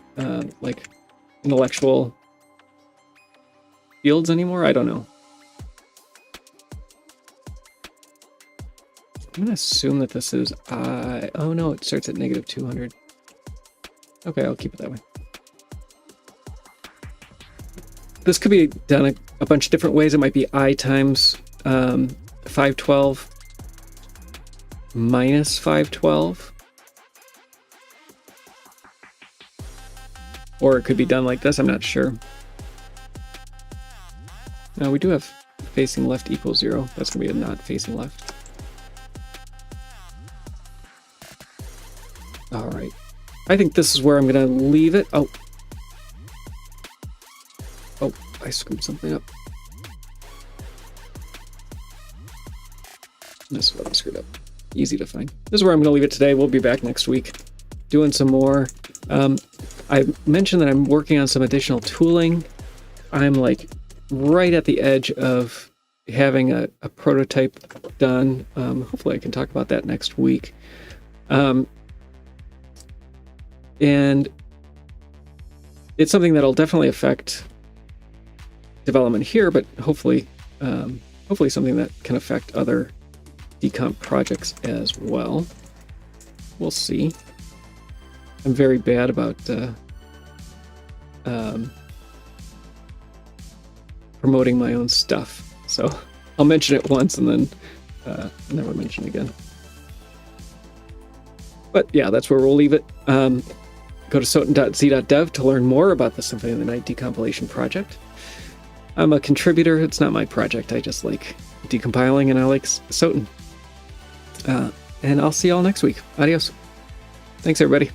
intellectual fields anymore? I don't know. I'm going to assume that this is oh no, it starts at negative 200. Okay, I'll keep it that way. This could be done a bunch of different ways. It might be I times 512 minus 512. Or it could be done like this, I'm not sure. Now we do have facing left equals 0. That's going to be a not facing left. All right. I think this is where I'm going to leave it. Oh, I screwed something up. This is what I screwed up. Easy to find. This is where I'm going to leave it today. We'll be back next week doing some more. I mentioned that I'm working on some additional tooling. I'm right at the edge of having a prototype done. Hopefully I can talk about that next week. And it's something that'll definitely affect development here, but hopefully something that can affect other decomp projects as well. We'll see. I'm very bad about promoting my own stuff, so I'll mention it once and then never mention it again. But yeah, that's where we'll leave it. Go to soten.z.dev to learn more about the Symphony of the Night decompilation project. I'm a contributor. It's not my project. I just like decompiling and I like Soten. And I'll see y'all next week. Adios. Thanks, everybody.